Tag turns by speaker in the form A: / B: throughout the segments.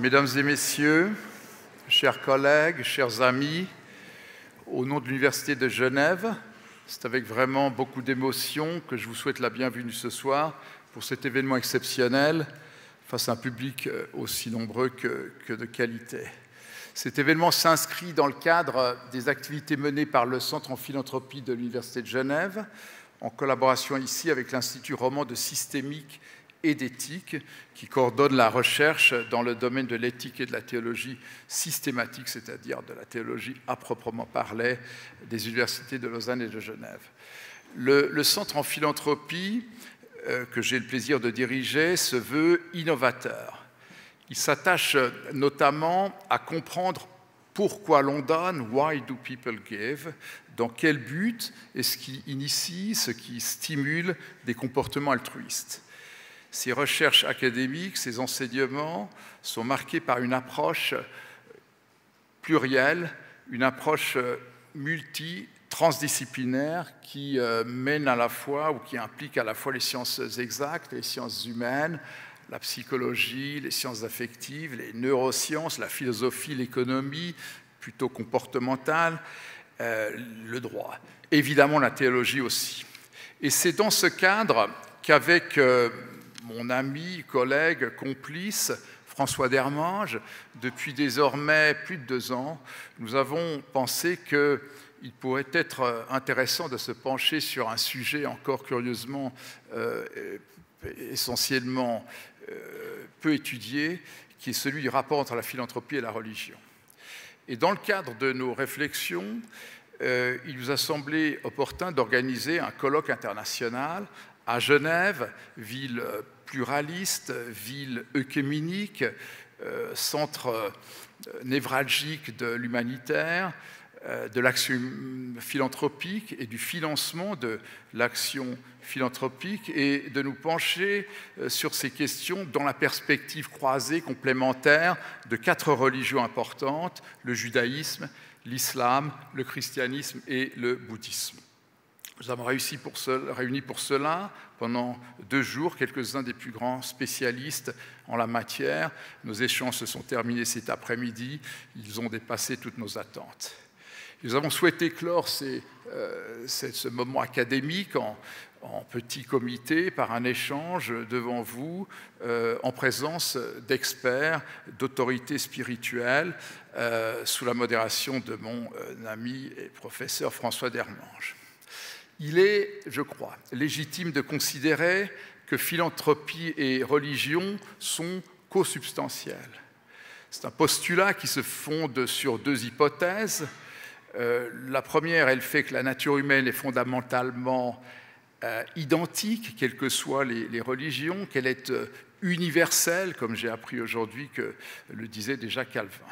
A: Mesdames et messieurs, chers collègues, chers amis, au nom de l'Université de Genève, c'est avec vraiment beaucoup d'émotion que je vous souhaite la bienvenue ce soir pour cet événement exceptionnel face à un public aussi nombreux que de qualité. Cet événement s'inscrit dans le cadre des activités menées par le Centre en philanthropie de l'Université de Genève, en collaboration ici avec l'Institut roman de systémique et d'éthique, qui coordonne la recherche dans le domaine de l'éthique et de la théologie systématique, c'est-à-dire de la théologie à proprement parler des universités de Lausanne et de Genève. Le Centre en philanthropie, que j'ai le plaisir de diriger, se veut innovateur. Il s'attache notamment à comprendre pourquoi l'on donne, why do people give, dans quel but est ce qui initie, ce qui stimule des comportements altruistes. Ces recherches académiques, ces enseignements sont marqués par une approche plurielle, une approche transdisciplinaire qui mène à la fois ou qui implique à la fois les sciences exactes, les sciences humaines, la psychologie, les sciences affectives, les neurosciences, la philosophie, l'économie, plutôt comportementale, le droit. Évidemment, la théologie aussi. Et c'est dans ce cadre qu'avec mon ami, collègue, complice, François Dermange, depuis désormais plus de 2 ans, nous avons pensé qu'il pourrait être intéressant de se pencher sur un sujet encore curieusement, essentiellement peu étudié, qui est celui du rapport entre la philanthropie et la religion. Et dans le cadre de nos réflexions, il nous a semblé opportun d'organiser un colloque international à Genève, ville pluraliste, ville œcuménique, centre névralgique de l'humanitaire, de l'action philanthropique et du financement de l'action philanthropique, et de nous pencher sur ces questions dans la perspective croisée complémentaire de 4 religions importantes, le judaïsme, l'islam, le christianisme et le bouddhisme. Nous avons réuni pour cela, pendant 2 jours, quelques-uns des plus grands spécialistes en la matière. Nos échanges se sont terminés cet après-midi. Ils ont dépassé toutes nos attentes. Nous avons souhaité clore ce moment académique en petit comité par un échange devant vous en présence d'experts, d'autorités spirituelles, sous la modération de mon ami et professeur François Dermange. Il est, je crois, légitime de considérer que philanthropie et religion sont consubstantielles. C'est un postulat qui se fonde sur 2 hypothèses. La première est le fait que la nature humaine est fondamentalement identique, quelles que soient les religions, qu'elle est universelle, comme j'ai appris aujourd'hui que le disait déjà Calvin,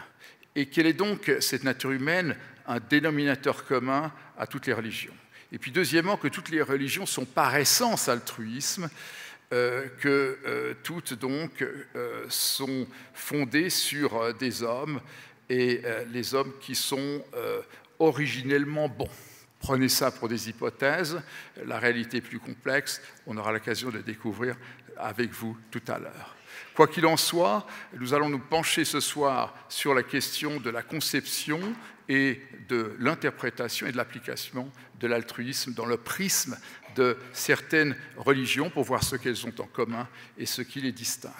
A: et qu'elle est donc, cette nature humaine, un dénominateur commun à toutes les religions. Et puis deuxièmement, que toutes les religions sont par essence altruisme, que toutes donc sont fondées sur des hommes, et les hommes qui sont originellement bons. Prenez ça pour des hypothèses, la réalité est plus complexe, on aura l'occasion de le découvrir avec vous tout à l'heure. Quoi qu'il en soit, nous allons nous pencher ce soir sur la question de la conception et de l'interprétation et de l'application de l'altruisme dans le prisme de certaines religions pour voir ce qu'elles ont en commun et ce qui les distingue.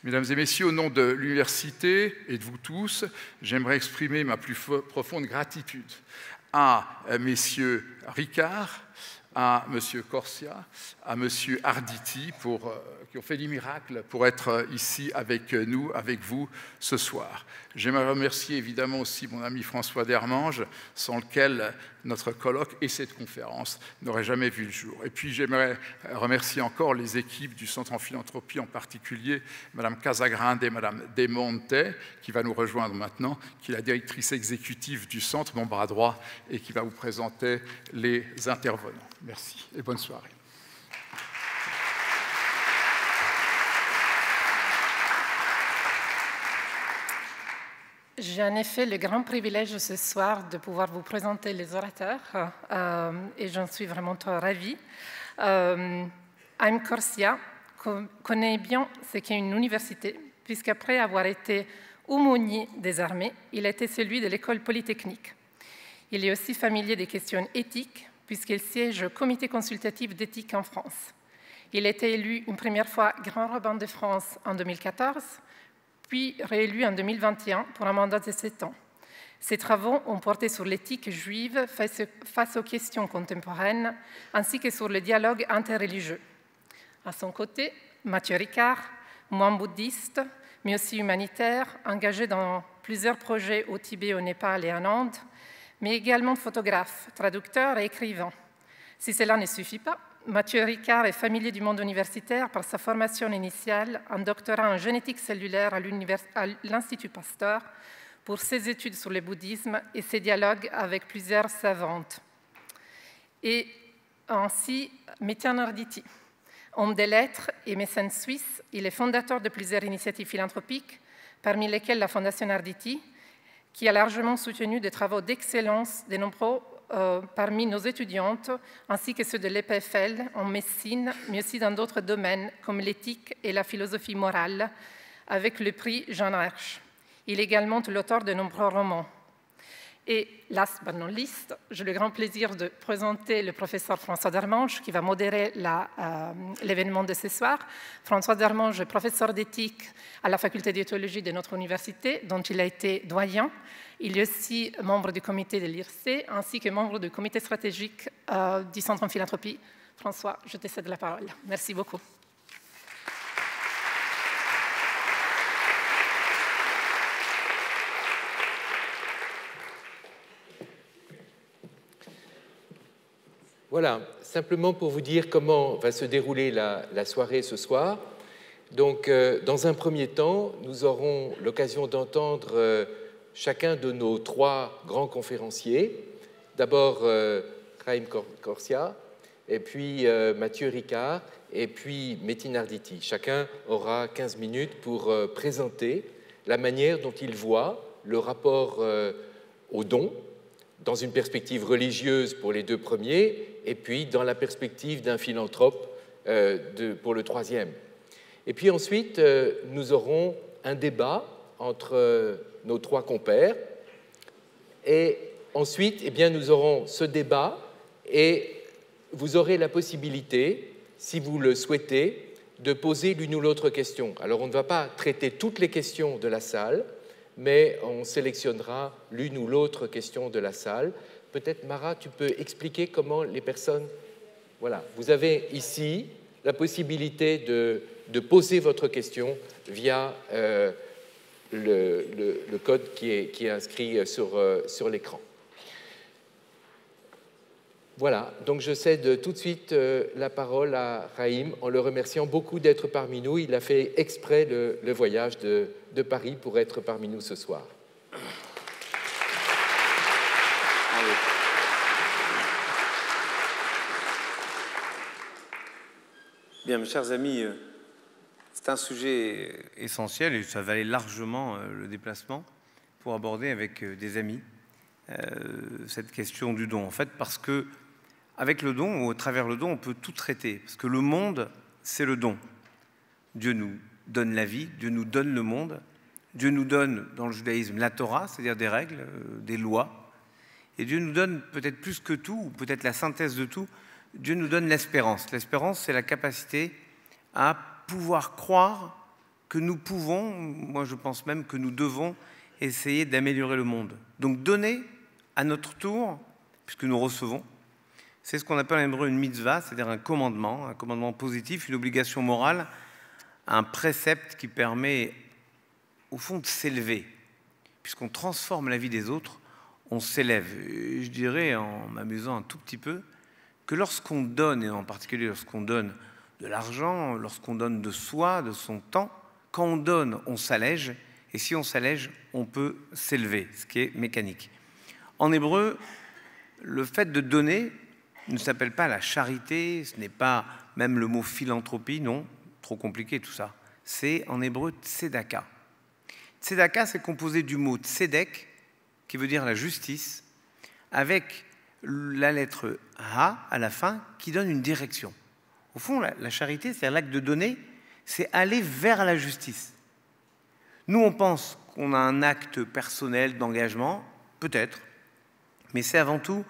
A: Mesdames et messieurs, au nom de l'université et de vous tous, j'aimerais exprimer ma plus profonde gratitude à messieurs Ricard, à M. Corsia, à M. Arditi, qui ont fait des miracles pour être ici avec nous, avec vous, ce soir. J'aimerais remercier évidemment aussi mon ami François Dermange, sans lequel notre colloque et cette conférence n'auraient jamais vu le jour. Et puis j'aimerais remercier encore les équipes du Centre en philanthropie, en particulier Mme Casagrande et Mme De Monte, qui va nous rejoindre maintenant, qui est la directrice exécutive du Centre, mon bras droit, et qui va vous présenter les intervenants. Merci et bonne soirée.
B: J'ai en effet le grand privilège ce soir de pouvoir vous présenter les orateurs et j'en suis vraiment très ravie. Aim Corsia connaît bien ce qu'est une université puisqu'après avoir été aumônier des armées, il était celui de l'école polytechnique. Il est aussi familier des questions éthiques, puisqu'il siège au comité consultatif d'éthique en France. Il a été élu une première fois grand rabbin de France en 2014, puis réélu en 2021 pour un mandat de 7 ans. Ses travaux ont porté sur l'éthique juive face aux questions contemporaines, ainsi que sur le dialogue interreligieux. À son côté, Mathieu Ricard, moine bouddhiste, mais aussi humanitaire, engagé dans plusieurs projets au Tibet, au Népal et en Inde, mais également photographe, traducteur et écrivain. Si cela ne suffit pas, Mathieu Ricard est familier du monde universitaire par sa formation initiale en doctorat en génétique cellulaire à l'Institut Pasteur pour ses études sur le bouddhisme et ses dialogues avec plusieurs savantes. Et ainsi, Metian Arditi, homme des lettres et mécène suisse, il est fondateur de plusieurs initiatives philanthropiques, parmi lesquelles la Fondation Arditi, qui a largement soutenu des travaux d'excellence de nombreux parmi nos étudiantes, ainsi que ceux de l'EPFL en médecine, mais aussi dans d'autres domaines comme l'éthique et la philosophie morale, avec le prix Jean Hirsch. Il est également l'auteur de nombreux romans. Et last but not least, j'ai le grand plaisir de présenter le professeur François Darmange qui va modérer l'événement de ce soir. François Darmange est professeur d'éthique à la faculté de théologie de notre université, dont il a été doyen. Il est aussi membre du comité de l'IRC, ainsi que membre du comité stratégique du Centre en philanthropie. François, je te cède la parole. Merci beaucoup.
C: Voilà, simplement pour vous dire comment va se dérouler la soirée ce soir. Donc, dans un premier temps, nous aurons l'occasion d'entendre chacun de nos 3 grands conférenciers. D'abord, Chaim Corsia, et puis Mathieu Ricard, et puis Metin Arditi. Chacun aura 15 minutes pour présenter la manière dont il voit le rapport au don, dans une perspective religieuse pour les 2 premiers, et puis dans la perspective d'un philanthrope pour le 3e. Et puis ensuite, nous aurons un débat entre nos 3 compères, et ensuite, eh bien, nous aurons ce débat, et vous aurez la possibilité, si vous le souhaitez, de poser l'une ou l'autre question. Alors, on ne va pas traiter toutes les questions de la salle, mais on sélectionnera l'une ou l'autre question de la salle. Peut-être, Mara, tu peux expliquer comment les personnes... Voilà, vous avez ici la possibilité de poser votre question via le code qui est inscrit sur l'écran. Voilà, donc je cède tout de suite la parole à Chaim en le remerciant beaucoup d'être parmi nous. Il a fait exprès le voyage de Paris pour être parmi nous ce soir.
D: Bien, mes chers amis, c'est un sujet essentiel et ça valait largement le déplacement pour aborder avec des amis cette question du don. En fait, parce que avec le don, ou à travers le don, on peut tout traiter. Parce que le monde, c'est le don. Dieu nous donne la vie, Dieu nous donne le monde. Dieu nous donne, dans le judaïsme, la Torah, c'est-à-dire des règles, des lois. Et Dieu nous donne peut-être plus que tout, ou peut-être la synthèse de tout, Dieu nous donne l'espérance. L'espérance, c'est la capacité à pouvoir croire que nous pouvons, moi je pense même que nous devons essayer d'améliorer le monde. Donc donner à notre tour, puisque nous recevons, c'est ce qu'on appelle en hébreu une mitzvah, c'est-à-dire un commandement positif, une obligation morale, un précepte qui permet au fond de s'élever. Puisqu'on transforme la vie des autres, on s'élève. Je dirais, en m'amusant un tout petit peu, que lorsqu'on donne, et en particulier lorsqu'on donne de l'argent, lorsqu'on donne de soi, de son temps, quand on donne, on s'allège, et si on s'allège, on peut s'élever, ce qui est mécanique. En hébreu, le fait de donner ne s'appelle pas la charité, ce n'est pas même le mot philanthropie, non, trop compliqué tout ça. C'est en hébreu tzedaka. Tzedaka, c'est composé du mot tzedek, qui veut dire la justice, avec la lettre Ha à la fin, qui donne une direction. Au fond, la charité, c'est-à-dire l'acte de donner, c'est aller vers la justice. Nous, on pense qu'on a un acte personnel d'engagement, peut-être, mais c'est avant tout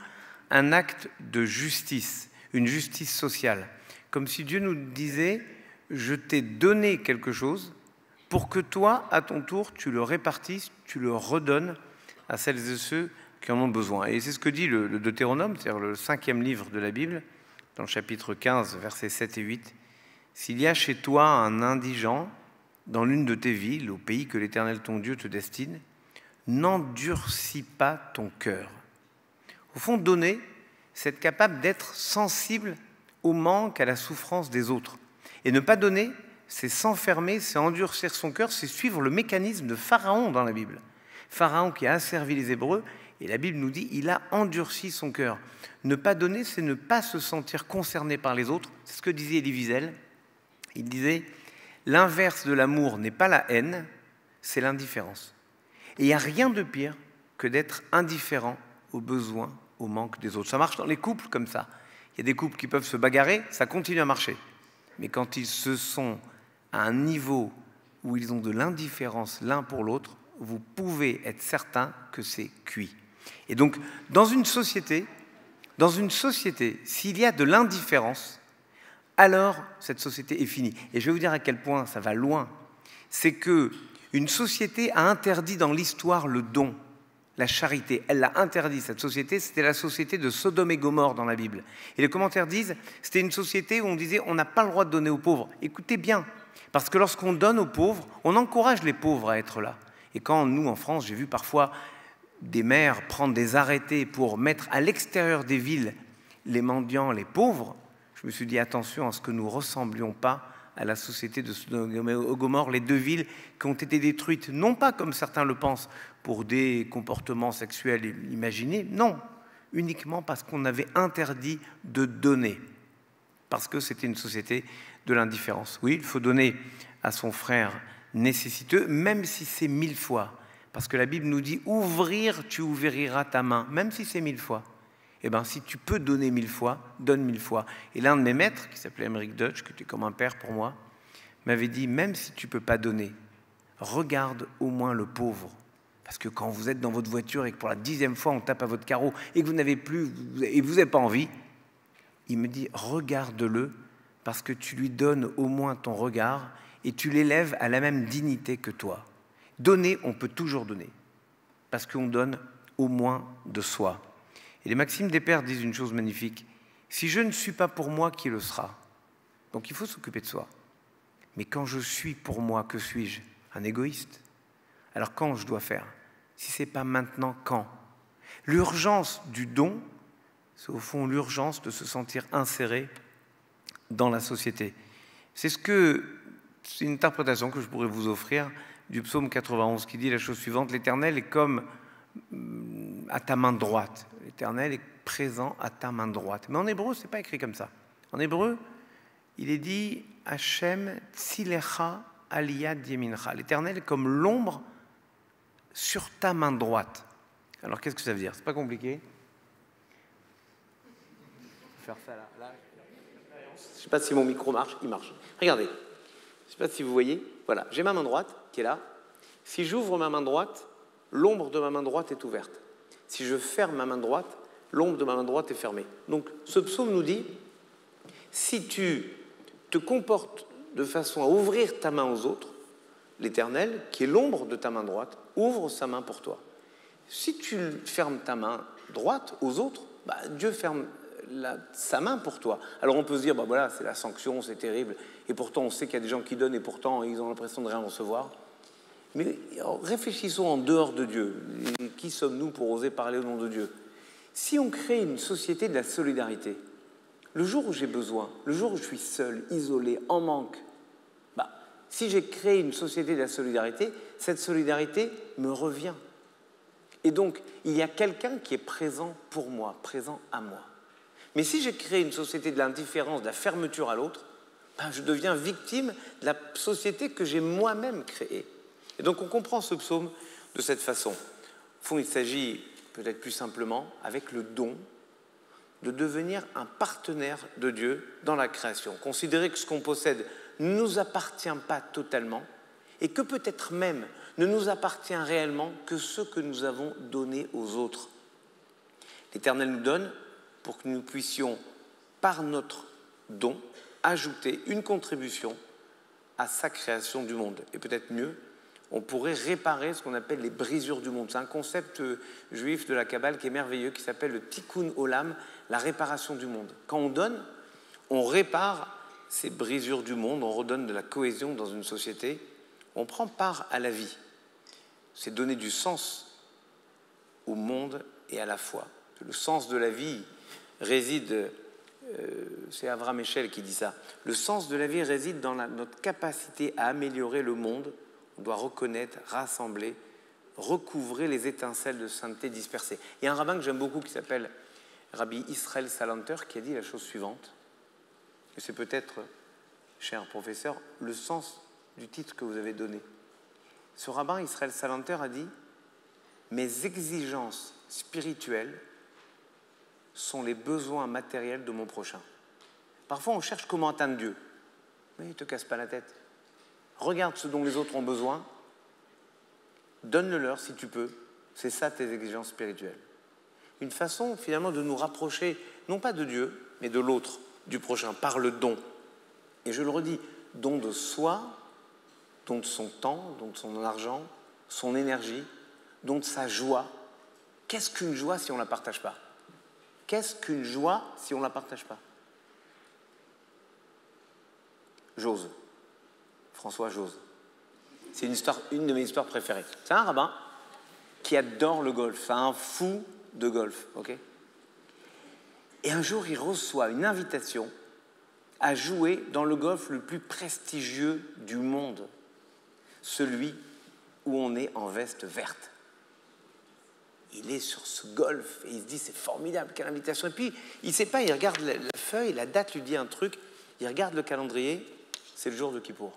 D: un acte de justice, une justice sociale. Comme si Dieu nous disait, je t'ai donné quelque chose pour que toi, à ton tour, tu le répartisses, tu le redonnes à celles et ceux qui en ont besoin. Et c'est ce que dit le Deutéronome, c'est-à-dire le 5e livre de la Bible, dans le chapitre 15, versets 7 et 8. « S'il y a chez toi un indigent dans l'une de tes villes, au pays que l'Éternel ton Dieu te destine, n'endurcis pas ton cœur. » Au fond, donner, c'est être capable d'être sensible au manque, à la souffrance des autres. Et ne pas donner, c'est s'enfermer, c'est endurcir son cœur, c'est suivre le mécanisme de Pharaon dans la Bible. Pharaon qui a asservi les Hébreux, et la Bible nous dit, il a endurci son cœur. Ne pas donner, c'est ne pas se sentir concerné par les autres. C'est ce que disait Elie Wiesel. Il disait, l'inverse de l'amour n'est pas la haine, c'est l'indifférence. Et il n'y a rien de pire que d'être indifférent aux besoins, au manque des autres. Ça marche dans les couples comme ça. Il y a des couples qui peuvent se bagarrer, ça continue à marcher. Mais quand ils se sont à un niveau où ils ont de l'indifférence l'un pour l'autre, vous pouvez être certain que c'est cuit. Et donc, dans une société, s'il y a de l'indifférence, alors cette société est finie. Et je vais vous dire à quel point ça va loin. C'est qu'une société a interdit dans l'histoire le don, la charité. Elle l'a interdit, cette société. C'était la société de Sodome et Gomorrhe dans la Bible. Et les commentaires disent, c'était une société où on disait, on n'a pas le droit de donner aux pauvres. Écoutez bien, parce que lorsqu'on donne aux pauvres, on encourage les pauvres à être là. Et quand nous, en France, j'ai vu parfois des maires prendre des arrêtés pour mettre à l'extérieur des villes les mendiants, les pauvres, je me suis dit attention à ce que nous ne ressemblions pas à la société de Sodome et Gomorrhe, les deux villes qui ont été détruites, non pas comme certains le pensent, pour des comportements sexuels imaginés, non, uniquement parce qu'on avait interdit de donner, parce que c'était une société de l'indifférence. Oui, il faut donner à son frère nécessiteux, même si c'est 1000 fois. Parce que la Bible nous dit, ouvrir, tu ouvriras ta main, même si c'est 1000 fois. Eh bien, si tu peux donner 1000 fois, donne 1000 fois. Et l'un de mes maîtres, qui s'appelait Emmerich Deutsch, qui était comme un père pour moi, m'avait dit, même si tu ne peux pas donner, regarde au moins le pauvre. Parce que quand vous êtes dans votre voiture et que pour la 10e fois on tape à votre carreau et que vous n'avez plus, et vous n'avez pas envie, il me dit, regarde-le, parce que tu lui donnes au moins ton regard et tu l'élèves à la même dignité que toi. Donner, on peut toujours donner, parce qu'on donne au moins de soi. Et les maximes des pères disent une chose magnifique. Si je ne suis pas pour moi, qui le sera? Donc il faut s'occuper de soi. Mais quand je suis pour moi, que suis-je? Un égoïste. Alors quand je dois faire? Si ce n'est pas maintenant, quand? L'urgence du don, c'est au fond l'urgence de se sentir inséré dans la société. C'est une interprétation que je pourrais vous offrir du psaume 91 qui dit la chose suivante, l'Éternel est comme à ta main droite. L'Éternel est présent à ta main droite. Mais en hébreu, ce n'est pas écrit comme ça. En hébreu, il est dit Hachem tzilecha aliyad yemincha. L'Éternel est comme l'ombre sur ta main droite. Alors qu'est-ce que ça veut dire? C'est pas compliqué. Faire ça là. Je ne sais pas si mon micro marche. Il marche. Regardez. Je ne sais pas si vous voyez. Voilà. J'ai ma main droite qui est là. Si j'ouvre ma main droite, l'ombre de ma main droite est ouverte. Si je ferme ma main droite, l'ombre de ma main droite est fermée. Donc ce psaume nous dit, si tu te comportes de façon à ouvrir ta main aux autres, l'Éternel, qui est l'ombre de ta main droite, ouvre sa main pour toi. Si tu fermes ta main droite aux autres, Dieu ferme sa main pour toi. Alors on peut se dire, voilà, c'est la sanction, c'est terrible, et pourtant on sait qu'il y a des gens qui donnent, et pourtant ils ont l'impression de rien recevoir. Mais réfléchissons en dehors de Dieu. Et qui sommes-nous pour oser parler au nom de Dieu? Si on crée une société de la solidarité, le jour où j'ai besoin, le jour où je suis seul, isolé, en manque, si j'ai créé une société de la solidarité, cette solidarité me revient. Et donc, il y a quelqu'un qui est présent pour moi, présent à moi. Mais si j'ai créé une société de l'indifférence, de la fermeture à l'autre, je deviens victime de la société que j'ai moi-même créée. Et donc on comprend ce psaume de cette façon. Au fond, il s'agit peut-être plus simplement, avec le don, de devenir un partenaire de Dieu dans la création. Considérer que ce qu'on possède ne nous appartient pas totalement et que peut-être même ne nous appartient réellement que ce que nous avons donné aux autres. L'Éternel nous donne pour que nous puissions, par notre don, ajouter une contribution à sa création du monde. Et peut-être mieux, on pourrait réparer ce qu'on appelle les brisures du monde. C'est un concept juif de la Kabbale qui est merveilleux, qui s'appelle le tikkun olam, la réparation du monde. Quand on donne, on répare ces brisures du monde, on redonne de la cohésion dans une société, on prend part à la vie. C'est donner du sens au monde et à la foi. Le sens de la vie réside, c'est Avraham Eshel qui dit ça, le sens de la vie réside dans notre capacité à améliorer le monde. On doit reconnaître, rassembler, recouvrer les étincelles de sainteté dispersées. Il y a un rabbin que j'aime beaucoup qui s'appelle Rabbi Israël Salanter qui a dit la chose suivante, et c'est peut-être, cher professeur, le sens du titre que vous avez donné. Ce rabbin Israël Salanter a dit « Mes exigences spirituelles sont les besoins matériels de mon prochain. » Parfois, on cherche comment atteindre Dieu. Mais ne te casse pas la tête. Regarde ce dont les autres ont besoin, donne-le-leur si tu peux. C'est ça tes exigences spirituelles. Une façon finalement de nous rapprocher, non pas de Dieu, mais de l'autre, du prochain, par le don. Et je le redis, don de soi, don de son temps, don de son argent, son énergie, don de sa joie. Qu'est-ce qu'une joie si on ne la partage pas? Qu'est-ce qu'une joie si on ne la partage pas? J'ose. François Jose. C'est une de mes histoires préférées. C'est un rabbin qui adore le golf. C'est un fou de golf. Okay, et un jour, il reçoit une invitation à jouer dans le golf le plus prestigieux du monde. Celui où on est en veste verte. Il est sur ce golf et il se dit c'est formidable, quelle invitation. Et puis, il ne sait pas, il regarde la feuille, la date lui dit un truc, il regarde le calendrier, c'est le jour de Kippour.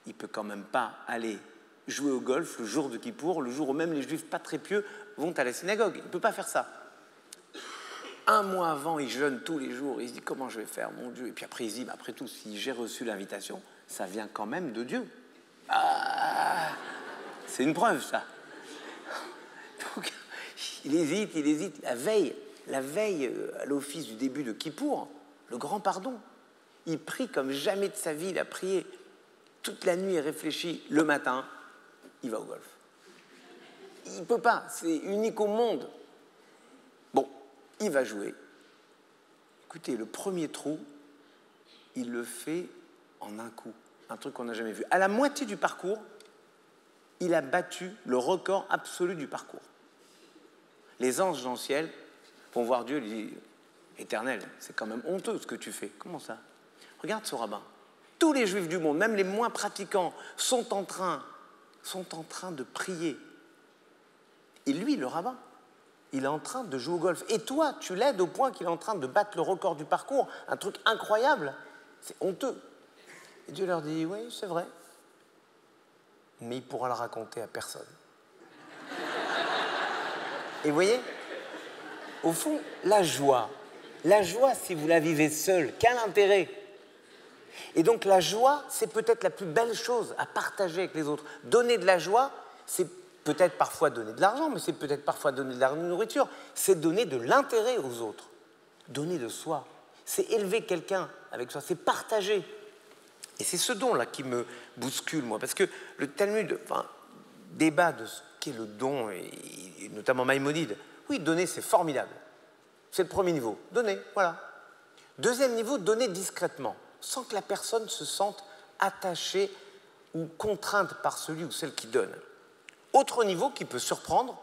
D: Il ne peut quand même pas aller jouer au golf le jour de Kippour, le jour où même les juifs pas très pieux vont à la synagogue. Il ne peut pas faire ça. Un mois avant, il jeûne tous les jours. Il se dit comment je vais faire, mon Dieu. Et puis après, il se dit bah, après tout, si j'ai reçu l'invitation, ça vient quand même de Dieu. Ah, c'est une preuve, ça. Donc, il hésite. La veille à l'office du début de Kippour, le grand pardon. Il prie comme jamais de sa vie. Il a prié toute la nuit et réfléchi. Le matin, il va au golf. Il ne peut pas. C'est unique au monde. Bon, il va jouer. Écoutez, le premier trou, il le fait en un coup. Un truc qu'on n'a jamais vu. À la moitié du parcours, il a battu le record absolu du parcours. Les anges dans le ciel vont voir Dieu et lui disent « Éternel, c'est quand même honteux ce que tu fais. » Comment ça? Regarde ce rabbin. Tous les juifs du monde, même les moins pratiquants, sont en train de prier. Et lui, le rabbin, il est en train de jouer au golf. Et toi, tu l'aides au point qu'il est en train de battre le record du parcours. Un truc incroyable. C'est honteux. Et Dieu leur dit, oui, c'est vrai. Mais il ne pourra le raconter à personne. Et vous voyez, au fond, la joie, si vous la vivez seul, quel intérêt? Et donc la joie, c'est peut-être la plus belle chose à partager avec les autres. Donner de la joie, c'est peut-être parfois donner de l'argent, mais c'est peut-être parfois donner de la nourriture. C'est donner de l'intérêt aux autres. Donner de soi. C'est élever quelqu'un avec soi. C'est partager. Et c'est ce don-là qui me bouscule, moi. Parce que le Talmud débat de ce qu'est le don, et notamment Maïmonide. Oui, donner, c'est formidable. C'est le premier niveau. Donner, voilà. Deuxième niveau, donner discrètement, sans que la personne se sente attachée ou contrainte par celui ou celle qui donne. Autre niveau qui peut surprendre,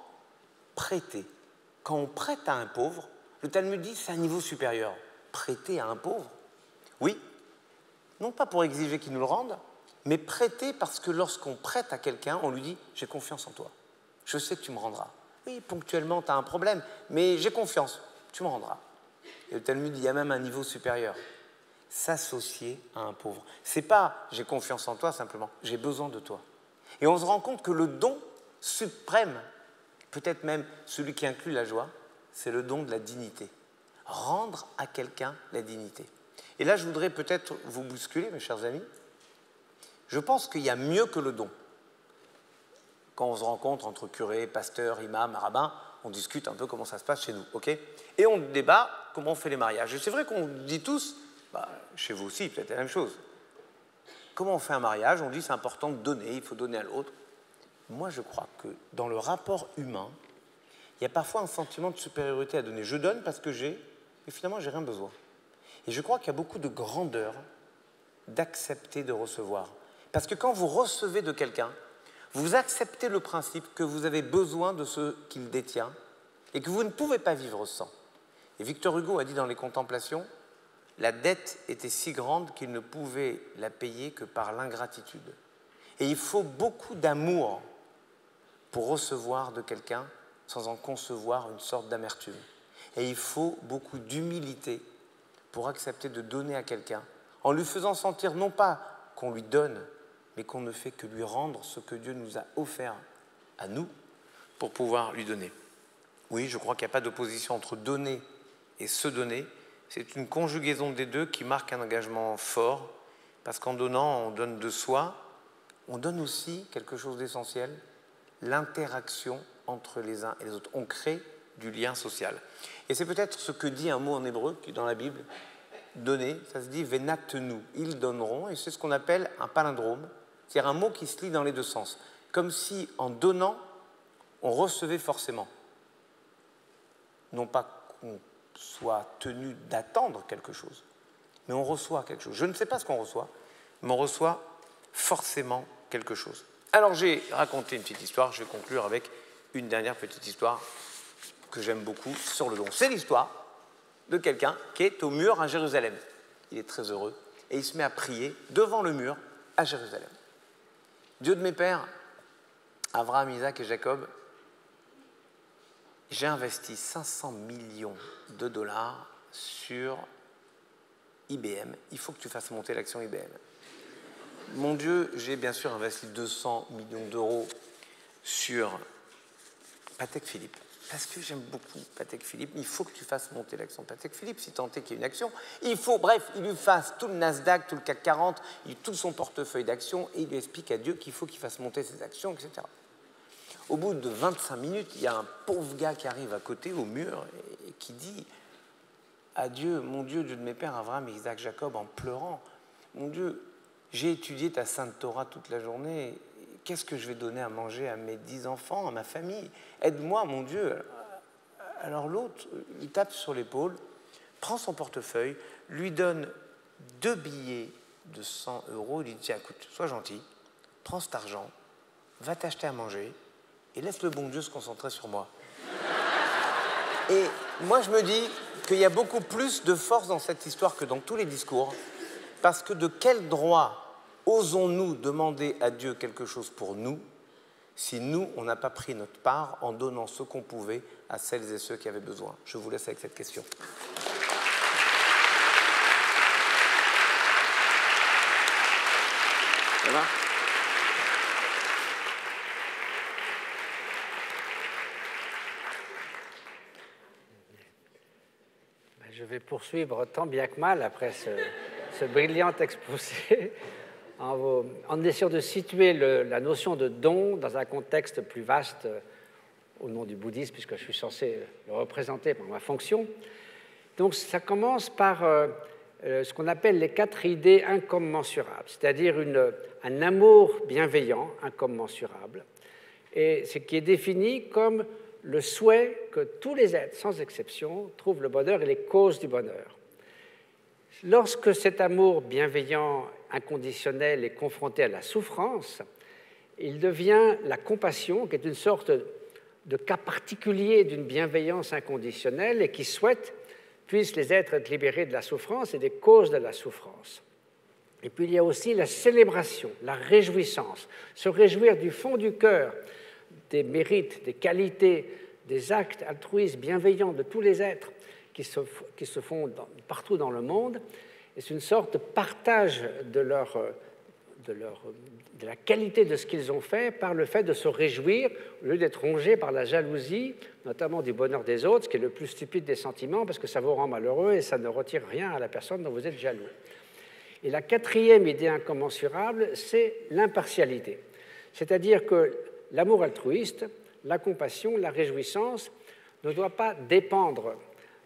D: prêter. Quand on prête à un pauvre, le Talmud dit c'est un niveau supérieur. Prêter à un pauvre, oui, non pas pour exiger qu'il nous le rende, mais prêter parce que lorsqu'on prête à quelqu'un, on lui dit j'ai confiance en toi, je sais que tu me rendras. Oui, ponctuellement, tu as un problème, mais j'ai confiance, tu me rendras. Et le Talmud dit il y a même un niveau supérieur. S'associer à un pauvre. C'est pas j'ai confiance en toi simplement, j'ai besoin de toi. Et on se rend compte que le don suprême, peut-être même celui qui inclut la joie, c'est le don de la dignité. Rendre à quelqu'un la dignité. Et là, je voudrais peut-être vous bousculer, mes chers amis. Je pense qu'il y a mieux que le don.
E: quand on se rencontre entre curés, pasteurs, imams, rabbins, on discute un peu comment ça se passe chez nous, ok? Et on débat comment on fait les mariages. Et c'est vrai qu'on dit tous, chez vous aussi, peut-être la même chose. Comment on fait un mariage? On dit c'est important de donner, il faut donner à l'autre. Moi, je crois que dans le rapport humain, il y a parfois un sentiment de supériorité à donner. Je donne parce que j'ai, mais finalement, j'ai rien besoin. Et je crois qu'il y a beaucoup de grandeur d'accepter de recevoir. Parce que quand vous recevez de quelqu'un, vous acceptez le principe que vous avez besoin de ce qu'il détient et que vous ne pouvez pas vivre sans. Et Victor Hugo a dit dans les Contemplations, la dette était si grande qu'il ne pouvait la payer que par l'ingratitude. Et il faut beaucoup d'amour pour recevoir de quelqu'un sans en concevoir une sorte d'amertume. Et il faut beaucoup d'humilité pour accepter de donner à quelqu'un en lui faisant sentir non pas qu'on lui donne, mais qu'on ne fait que lui rendre ce que Dieu nous a offert à nous pour pouvoir lui donner. Oui, je crois qu'il n'y a pas d'opposition entre donner et se donner. C'est une conjugaison des deux qui marque un engagement fort, parce qu'en donnant, on donne de soi, on donne aussi quelque chose d'essentiel, l'interaction entre les uns et les autres. On crée du lien social. Et c'est peut-être ce que dit un mot en hébreu qui est dans la Bible, donner, ça se dit venatenu, ils donneront, et c'est ce qu'on appelle un palindrome, c'est-à-dire un mot qui se lit dans les deux sens, comme si en donnant, on recevait forcément. Non pas qu'on soit tenu d'attendre quelque chose, mais on reçoit quelque chose. Je ne sais pas ce qu'on reçoit, mais on reçoit forcément quelque chose. Alors j'ai raconté une petite histoire, je vais conclure avec une dernière petite histoire que j'aime beaucoup sur le don. C'est l'histoire de quelqu'un qui est au mur à Jérusalem. Il est très heureux et il se met à prier devant le mur à Jérusalem. Dieu de mes pères, Abraham, Isaac et Jacob, j'ai investi 500 millions de dollars sur IBM. Il faut que tu fasses monter l'action IBM. Mon Dieu, j'ai bien sûr investi 200 millions d'euros sur Patek Philippe. Parce que j'aime beaucoup Patek Philippe, il faut que tu fasses monter l'action Patek Philippe, si tant est qu'il y ait une action. Il faut, bref, il lui fasse tout le Nasdaq, tout le CAC 40, tout son portefeuille d'actions, et il lui explique à Dieu qu'il faut qu'il fasse monter ses actions, etc. Au bout de 25 minutes, il y a un pauvre gars qui arrive à côté, au mur, et qui dit à Dieu, mon Dieu, Dieu de mes pères, Abraham, Isaac, Jacob, en pleurant, mon Dieu, j'ai étudié ta sainte Torah toute la journée, qu'est-ce que je vais donner à manger à mes 10 enfants, à ma famille? Aide-moi, mon Dieu. Alors l'autre, il tape sur l'épaule, prend son portefeuille, lui donne 2 billets de 100 euros, il lui dit, tiens, écoute, sois gentil, prends cet argent, va t'acheter à manger et laisse le bon Dieu se concentrer sur moi. Et moi, je me dis qu'il y a beaucoup plus de force dans cette histoire que dans tous les discours, parce que de quel droit osons-nous demander à Dieu quelque chose pour nous si nous, on n'a pas pris notre part en donnant ce qu'on pouvait à celles et ceux qui avaient besoin? Je vous laisse avec cette question. Ça va ?
F: Je vais poursuivre tant bien que mal après ce brillant exposé en essayant de situer la notion de don dans un contexte plus vaste au nom du bouddhisme, puisque je suis censé le représenter par ma fonction. Donc ça commence par ce qu'on appelle les 4 idées incommensurables, c'est-à-dire un amour bienveillant, incommensurable, et ce qui est défini comme le souhait que tous les êtres, sans exception, trouvent le bonheur et les causes du bonheur. Lorsque cet amour bienveillant, inconditionnel est confronté à la souffrance, il devient la compassion, qui est une sorte de cas particulier d'une bienveillance inconditionnelle et qui souhaite puissent les êtres être libérés de la souffrance et des causes de la souffrance. Et puis il y a aussi la célébration, la réjouissance, se réjouir du fond du cœur des mérites, des qualités, des actes altruistes, bienveillants de tous les êtres qui se font partout dans le monde. Et c'est une sorte de partage de la qualité de ce qu'ils ont fait par le fait de se réjouir, au lieu d'être rongé par la jalousie, notamment du bonheur des autres, ce qui est le plus stupide des sentiments, parce que ça vous rend malheureux et ça ne retire rien à la personne dont vous êtes jaloux. Et la 4e idée incommensurable, c'est l'impartialité. C'est-à-dire que l'amour altruiste, la compassion, la réjouissance ne doit pas dépendre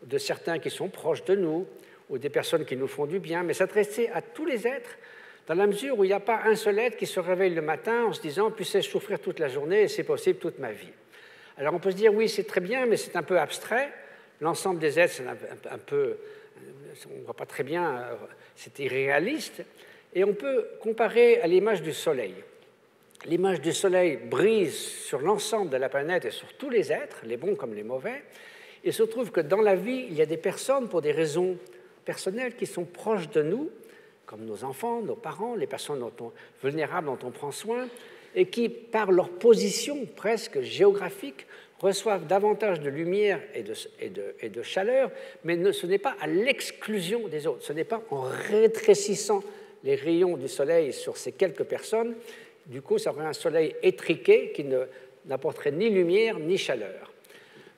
F: de certains qui sont proches de nous ou des personnes qui nous font du bien, mais s'adresser à tous les êtres dans la mesure où il n'y a pas un seul être qui se réveille le matin en se disant « puissais-je souffrir toute la journée et c'est possible toute ma vie ». Alors on peut se dire « oui, c'est très bien, mais c'est un peu abstrait. L'ensemble des êtres, c'est un peu, on ne voit pas très bien, c'est irréaliste. » Et on peut comparer à l'image du soleil. L'image du soleil brise sur l'ensemble de la planète et sur tous les êtres, les bons comme les mauvais. Il se trouve que dans la vie, il y a des personnes, pour des raisons personnelles, qui sont proches de nous, comme nos enfants, nos parents, les personnes vulnérables dont on prend soin, et qui, par leur position presque géographique, reçoivent davantage de lumière et de chaleur, mais ce n'est pas à l'exclusion des autres, ce n'est pas en rétrécissant les rayons du soleil sur ces quelques personnes. Du coup, ça aurait un soleil étriqué qui n'apporterait ni lumière ni chaleur.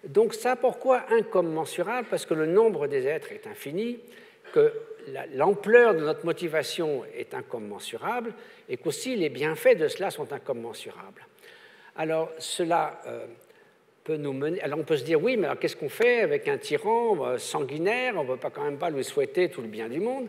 F: Donc ça, pourquoi incommensurable? Parce que le nombre des êtres est infini, que l'ampleur de notre motivation est incommensurable et qu'aussi les bienfaits de cela sont incommensurables. Alors cela peut nous mener... Alors on peut se dire, oui, mais alors qu'est-ce qu'on fait avec un tyran sanguinaire? On ne peut pas quand même pas lui souhaiter tout le bien du monde.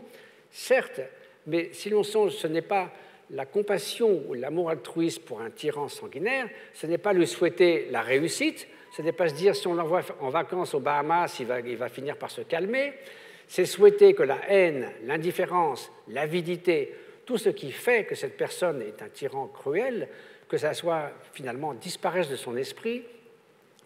F: Certes, mais si l'on songe, ce n'est pas la compassion ou l'amour altruiste pour un tyran sanguinaire, ce n'est pas lui souhaiter la réussite, ce n'est pas se dire si on l'envoie en vacances aux Bahamas, il va finir par se calmer, c'est souhaiter que la haine, l'indifférence, l'avidité, tout ce qui fait que cette personne est un tyran cruel, que ça soit finalement disparaisse de son esprit,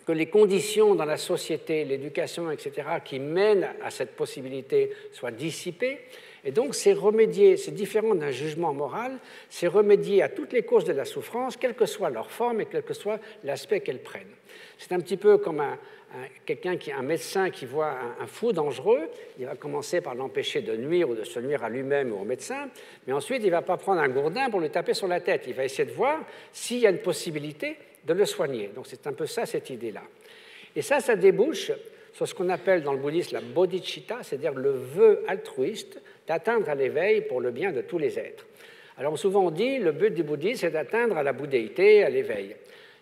F: que les conditions dans la société, l'éducation, etc., qui mènent à cette possibilité soient dissipées. Et donc, c'est remédier, c'est différent d'un jugement moral, c'est remédier à toutes les causes de la souffrance, quelle que soit leur forme et quel que soit l'aspect qu'elles prennent. C'est un petit peu comme un médecin qui voit un fou dangereux, il va commencer par l'empêcher de nuire ou de se nuire à lui-même ou au médecin, mais ensuite, il ne va pas prendre un gourdin pour lui taper sur la tête, il va essayer de voir s'il y a une possibilité de le soigner. Donc, c'est un peu ça, cette idée-là. Et ça débouche sur ce qu'on appelle dans le bouddhisme la bodhicitta, c'est-à-dire le vœu altruiste d'atteindre à l'éveil pour le bien de tous les êtres. Alors souvent on dit le but du bouddhisme c'est d'atteindre à la bouddhéité, à l'éveil.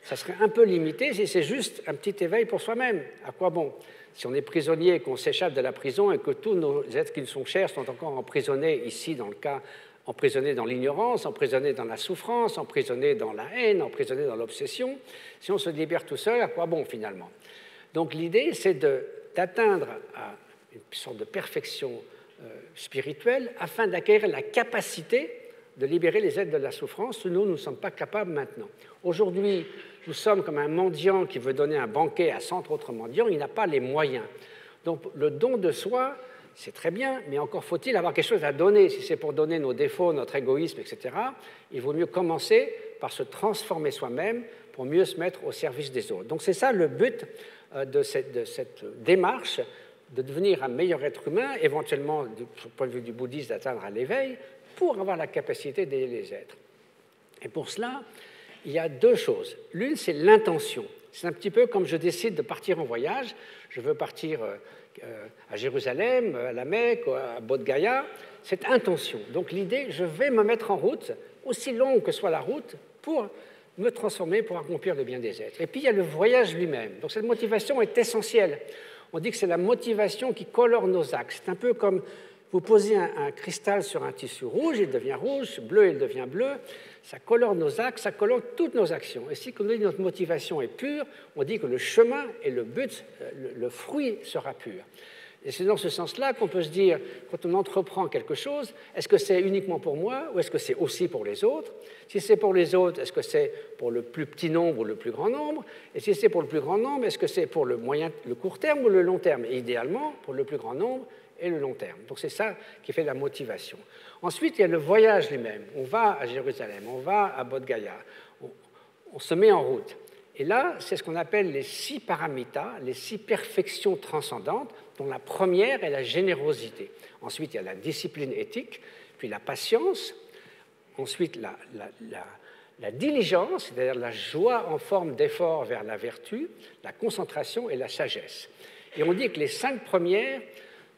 F: Ça serait un peu limité si c'est juste un petit éveil pour soi-même. À quoi bon? Si on est prisonnier et qu'on s'échappe de la prison et que tous nos êtres qui nous sont chers sont encore emprisonnés, ici dans le cas, emprisonnés dans l'ignorance, emprisonnés dans la souffrance, emprisonnés dans la haine, emprisonnés dans l'obsession, si on se libère tout seul, à quoi bon finalement? Donc l'idée, c'est d'atteindre à une sorte de perfection spirituelle afin d'acquérir la capacité de libérer les êtres de la souffrance. Nous ne sommes pas capables maintenant. Aujourd'hui, nous sommes comme un mendiant qui veut donner un banquet à 100 autres mendiants, il n'a pas les moyens. Donc le don de soi, c'est très bien, mais encore faut-il avoir quelque chose à donner. Si c'est pour donner nos défauts, notre égoïsme, etc., il vaut mieux commencer par se transformer soi-même pour mieux se mettre au service des autres. Donc c'est ça le but de cette démarche de devenir un meilleur être humain, éventuellement, du point de vue du bouddhisme, d'atteindre à l'éveil, pour avoir la capacité d'aider les êtres. Et pour cela, il y a deux choses. L'une, c'est l'intention. C'est un petit peu comme je décide de partir en voyage. Je veux partir à Jérusalem, à la Mecque, à Bodh Gaya. C'est intention. Donc l'idée, je vais me mettre en route, aussi longue que soit la route, pour me transformer, pour accomplir le bien des êtres. Et puis il y a le voyage lui-même. Donc cette motivation est essentielle. On dit que c'est la motivation qui colore nos actes. C'est un peu comme vous posez un cristal sur un tissu rouge, il devient rouge, bleu, il devient bleu. Ça colore nos actes, ça colore toutes nos actions. Et si notre motivation est pure, on dit que le chemin et le but, le fruit sera pur. Et c'est dans ce sens-là qu'on peut se dire, quand on entreprend quelque chose, est-ce que c'est uniquement pour moi ou est-ce que c'est aussi pour les autres? Si c'est pour les autres, est-ce que c'est pour le plus petit nombre ou le plus grand nombre? Et si c'est pour le plus grand nombre, est-ce que c'est pour le court terme ou le long terme? Et idéalement, pour le plus grand nombre et le long terme. Donc c'est ça qui fait la motivation. Ensuite, il y a le voyage lui-même. On va à Jérusalem, on va à Bodh Gaya, on se met en route. Et là, c'est ce qu'on appelle les 6 paramitas, les 6 perfections transcendantes, dont la première est la générosité. Ensuite, il y a la discipline éthique, puis la patience, ensuite la diligence, c'est-à-dire la joie en forme d'effort vers la vertu, la concentration et la sagesse. Et on dit que les 5 premières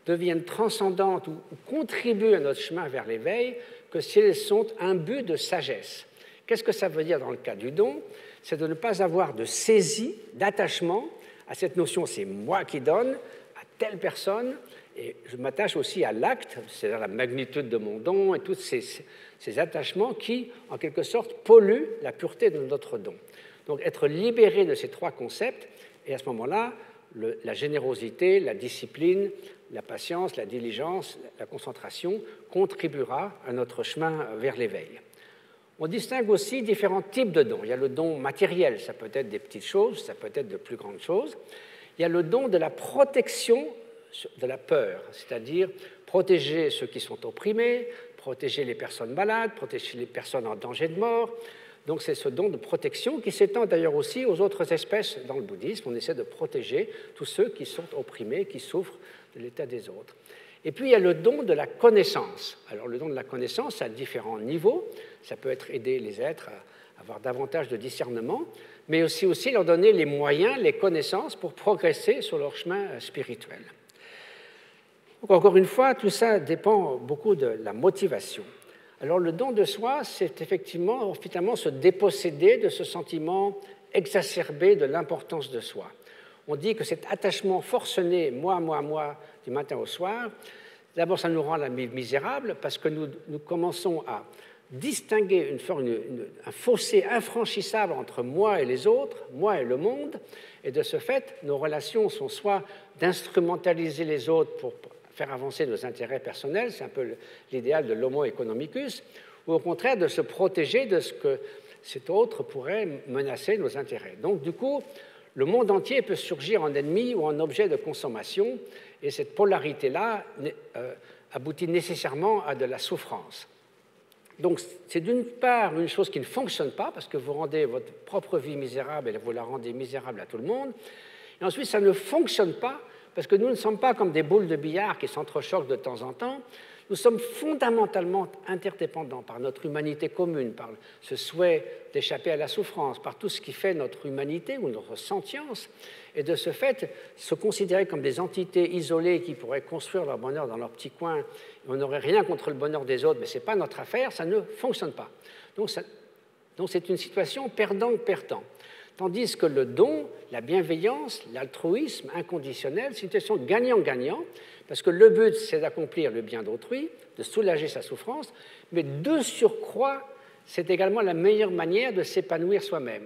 F: deviennent transcendantes ou contribuent à notre chemin vers l'éveil que si elles sont imbues de sagesse. Qu'est-ce que ça veut dire dans le cas du don? c'est de ne pas avoir de saisie, d'attachement à cette notion, c'est moi qui donne à telle personne, et je m'attache aussi à l'acte, c'est-à-dire la magnitude de mon don, et tous ces attachements qui, en quelque sorte, polluent la pureté de notre don. Donc être libéré de ces trois concepts, et à ce moment-là, la générosité, la discipline, la patience, la diligence, la concentration contribuera à notre chemin vers l'éveil. On distingue aussi différents types de dons. Il y a le don matériel, ça peut être des petites choses, ça peut être de plus grandes choses. Il y a le don de la protection de la peur, c'est-à-dire protéger ceux qui sont opprimés, protéger les personnes malades, protéger les personnes en danger de mort. Donc c'est ce don de protection qui s'étend d'ailleurs aussi aux autres espèces dans le bouddhisme. On essaie de protéger tous ceux qui sont opprimés, qui souffrent de l'état des autres. Et puis il y a le don de la connaissance. Alors le don de la connaissance à différents niveaux. Ça peut être aider les êtres à avoir davantage de discernement, mais aussi leur donner les moyens, les connaissances pour progresser sur leur chemin spirituel. Donc, encore une fois, tout ça dépend beaucoup de la motivation. Alors le don de soi, c'est effectivement finalement se déposséder de ce sentiment exacerbé de l'importance de soi. On dit que cet attachement forcené, moi, du matin au soir, d'abord ça nous rend la vie misérable parce que nous commençons à distinguer un fossé infranchissable entre moi et les autres, moi et le monde, et de ce fait, nos relations sont soit d'instrumentaliser les autres pour faire avancer nos intérêts personnels, c'est un peu l'idéal de l'homo economicus, ou au contraire de se protéger de ce que cet autre pourrait menacer nos intérêts. Donc du coup, le monde entier peut surgir en ennemi ou en objet de consommation, et cette polarité-là aboutit nécessairement à de la souffrance. Donc c'est d'une part une chose qui ne fonctionne pas, parce que vous rendez votre propre vie misérable et vous la rendez misérable à tout le monde, et ensuite ça ne fonctionne pas, parce que nous ne sommes pas comme des boules de billard qui s'entrechoquent de temps en temps, nous sommes fondamentalement interdépendants par notre humanité commune, par ce souhait d'échapper à la souffrance, par tout ce qui fait notre humanité ou notre sentience, et de ce fait, se considérer comme des entités isolées qui pourraient construire leur bonheur dans leur petit coin, et on n'aurait rien contre le bonheur des autres, mais ce n'est pas notre affaire, ça ne fonctionne pas. Donc c'est une situation perdant-perdant. Tandis que le don, la bienveillance, l'altruisme inconditionnel, c'est une situation gagnant-gagnant, parce que le but, c'est d'accomplir le bien d'autrui, de soulager sa souffrance, mais de surcroît, c'est également la meilleure manière de s'épanouir soi-même.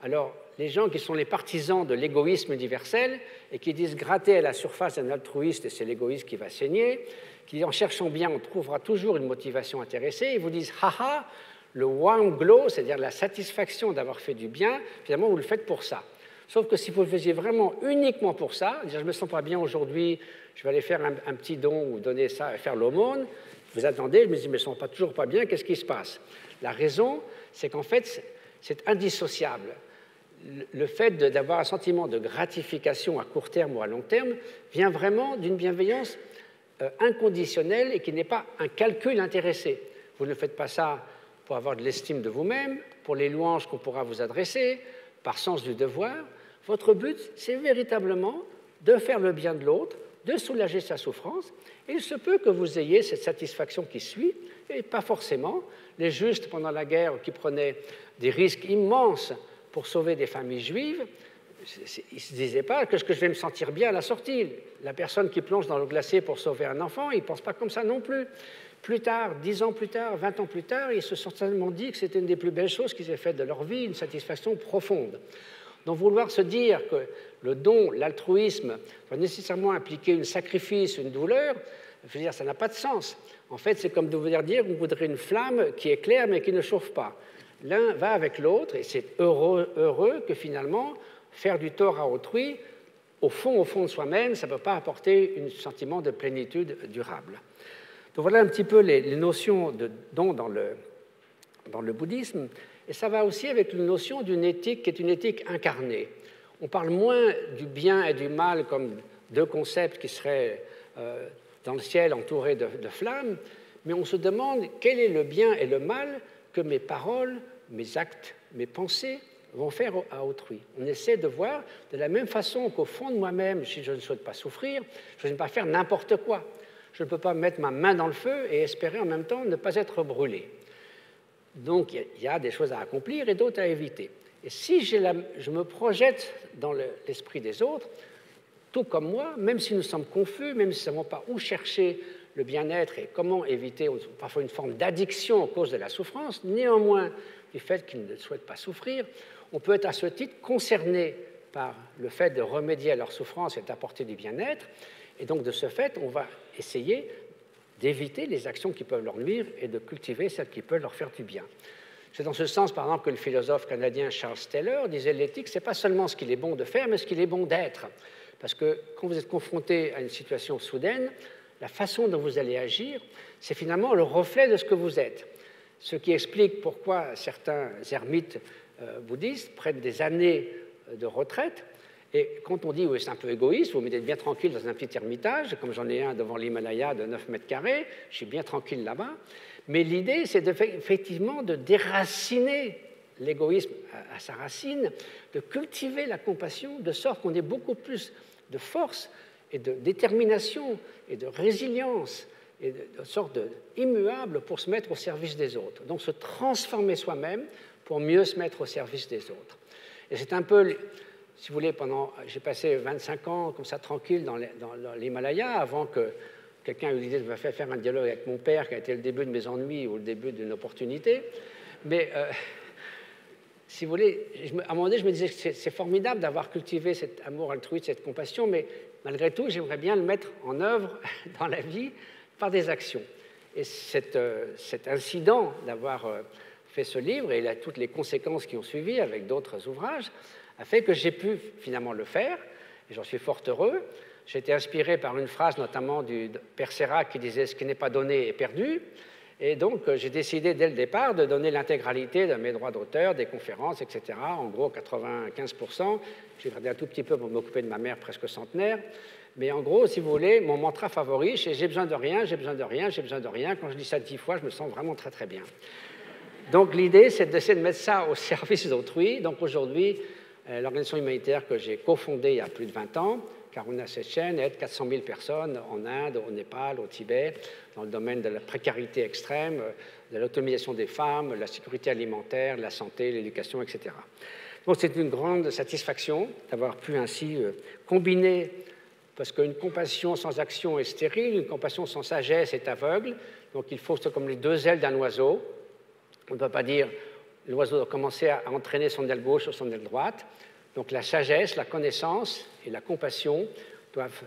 F: Alors, les gens qui sont les partisans de l'égoïsme universel et qui disent gratter à la surface d'un altruiste et c'est l'égoïsme qui va saigner, qui disent en cherchant bien, on trouvera toujours une motivation intéressée, ils vous disent haha, le warm glow, c'est-à-dire la satisfaction d'avoir fait du bien, finalement, vous le faites pour ça. Sauf que si vous le faisiez vraiment uniquement pour ça, dire je ne me sens pas bien aujourd'hui, je vais aller faire un petit don ou donner ça, faire l'aumône, vous attendez, je me dis je ne me sens toujours pas bien, qu'est-ce qui se passe? La raison, c'est qu'en fait, c'est indissociable. Le fait d'avoir un sentiment de gratification à court terme ou à long terme vient vraiment d'une bienveillance inconditionnelle et qui n'est pas un calcul intéressé. Vous ne faites pas ça pour avoir de l'estime de vous-même, pour les louanges qu'on pourra vous adresser, par sens du devoir. Votre but, c'est véritablement de faire le bien de l'autre, de soulager sa souffrance, et il se peut que vous ayez cette satisfaction qui suit, et pas forcément. Les justes, pendant la guerre, qui prenaient des risques immenses pour sauver des familles juives, ils ne se disaient pas que je vais me sentir bien à la sortie. La personne qui plonge dans l'eau glacée pour sauver un enfant, il ne pense pas comme ça non plus. Plus tard, 10 ans plus tard, 20 ans plus tard, ils se sont certainement dit que c'était une des plus belles choses qu'ils aient faites de leur vie, une satisfaction profonde. Donc vouloir se dire que le don, l'altruisme, va nécessairement impliquer un sacrifice, une douleur, je veux dire, ça n'a pas de sens. En fait, c'est comme de vouloir dire qu'on voudrait une flamme qui éclaire mais qui ne chauffe pas. L'un va avec l'autre, et c'est heureux que finalement, faire du tort à autrui, au fond de soi-même, ça ne peut pas apporter un sentiment de plénitude durable. Donc voilà un petit peu les notions de don dans le bouddhisme, et ça va aussi avec une notion d'une éthique qui est une éthique incarnée. On parle moins du bien et du mal comme deux concepts qui seraient dans le ciel entourés de flammes, mais on se demande quel est le bien et le mal que mes paroles, mes actes, mes pensées vont faire à autrui. On essaie de voir de la même façon qu'au fond de moi-même, si je ne souhaite pas souffrir, je ne vais pas faire n'importe quoi. Je ne peux pas mettre ma main dans le feu et espérer en même temps ne pas être brûlé. Donc il y a des choses à accomplir et d'autres à éviter. Et si je me projette dans l'esprit des autres, tout comme moi, même si nous sommes confus, même si nous ne savons pas où chercher le bien-être et comment éviter parfois une forme d'addiction à cause de la souffrance, néanmoins du fait qu'ils ne souhaitent pas souffrir, on peut être à ce titre concerné par le fait de remédier à leur souffrance et d'apporter du bien-être. Et donc, de ce fait, on va essayer d'éviter les actions qui peuvent leur nuire et de cultiver celles qui peuvent leur faire du bien. C'est dans ce sens, par exemple, que le philosophe canadien Charles Taylor disait l'éthique, ce n'est pas seulement ce qu'il est bon de faire, mais ce qu'il est bon d'être. Parce que quand vous êtes confronté à une situation soudaine, la façon dont vous allez agir, c'est finalement le reflet de ce que vous êtes. Ce qui explique pourquoi certains ermites bouddhistes prennent des années de retraite. Et quand on dit oui, c'est un peu égoïste, vous mettez bien tranquille dans un petit ermitage, comme j'en ai un devant l'Himalaya de 9 mètres carrés, je suis bien tranquille là-bas. Mais l'idée, c'est effectivement de déraciner l'égoïsme à sa racine, de cultiver la compassion, de sorte qu'on ait beaucoup plus de force et de détermination et de résilience et de sorte immuable pour se mettre au service des autres. Donc se transformer soi-même pour mieux se mettre au service des autres. Et c'est un peu, si vous voulez, j'ai passé 25 ans comme ça tranquille dans l'Himalaya avant que quelqu'un ait eu l'idée de me faire un dialogue avec mon père qui a été le début de mes ennuis ou le début d'une opportunité. Mais si vous voulez, à un moment donné, je me disais que c'est formidable d'avoir cultivé cet amour altruiste, cette compassion, mais malgré tout, j'aimerais bien le mettre en œuvre dans la vie par des actions. Et cet incident d'avoir fait ce livre et toutes les conséquences qui ont suivi avec d'autres ouvrages a fait que j'ai pu finalement le faire, et j'en suis fort heureux. J'ai été inspiré par une phrase notamment du Père Serac qui disait « ce qui n'est pas donné est perdu ». Et donc, j'ai décidé dès le départ de donner l'intégralité de mes droits d'auteur, des conférences, etc. En gros, 95%. J'ai gardé un tout petit peu pour m'occuper de ma mère presque centenaire. Mais en gros, si vous voulez, mon mantra favori, c'est « j'ai besoin de rien, j'ai besoin de rien, j'ai besoin de rien ». Quand je dis ça 10 fois, je me sens vraiment très, très bien. Donc, l'idée, c'est d'essayer de mettre ça au service d'autrui. Donc, aujourd'hui, l'organisation humanitaire que j'ai cofondée il y a plus de 20 ans, Karuna Sechen, aide 400 000 personnes en Inde, au Népal, au Tibet, dans le domaine de la précarité extrême, de l'autonomisation des femmes, la sécurité alimentaire, la santé, l'éducation, etc. Donc c'est une grande satisfaction d'avoir pu ainsi combiner, parce qu'une compassion sans action est stérile, une compassion sans sagesse est aveugle, donc il faut, c'est comme les deux ailes d'un oiseau. On ne peut pas dire l'oiseau doit commencer à entraîner son aile gauche ou son aile droite. Donc la sagesse, la connaissance et la compassion doivent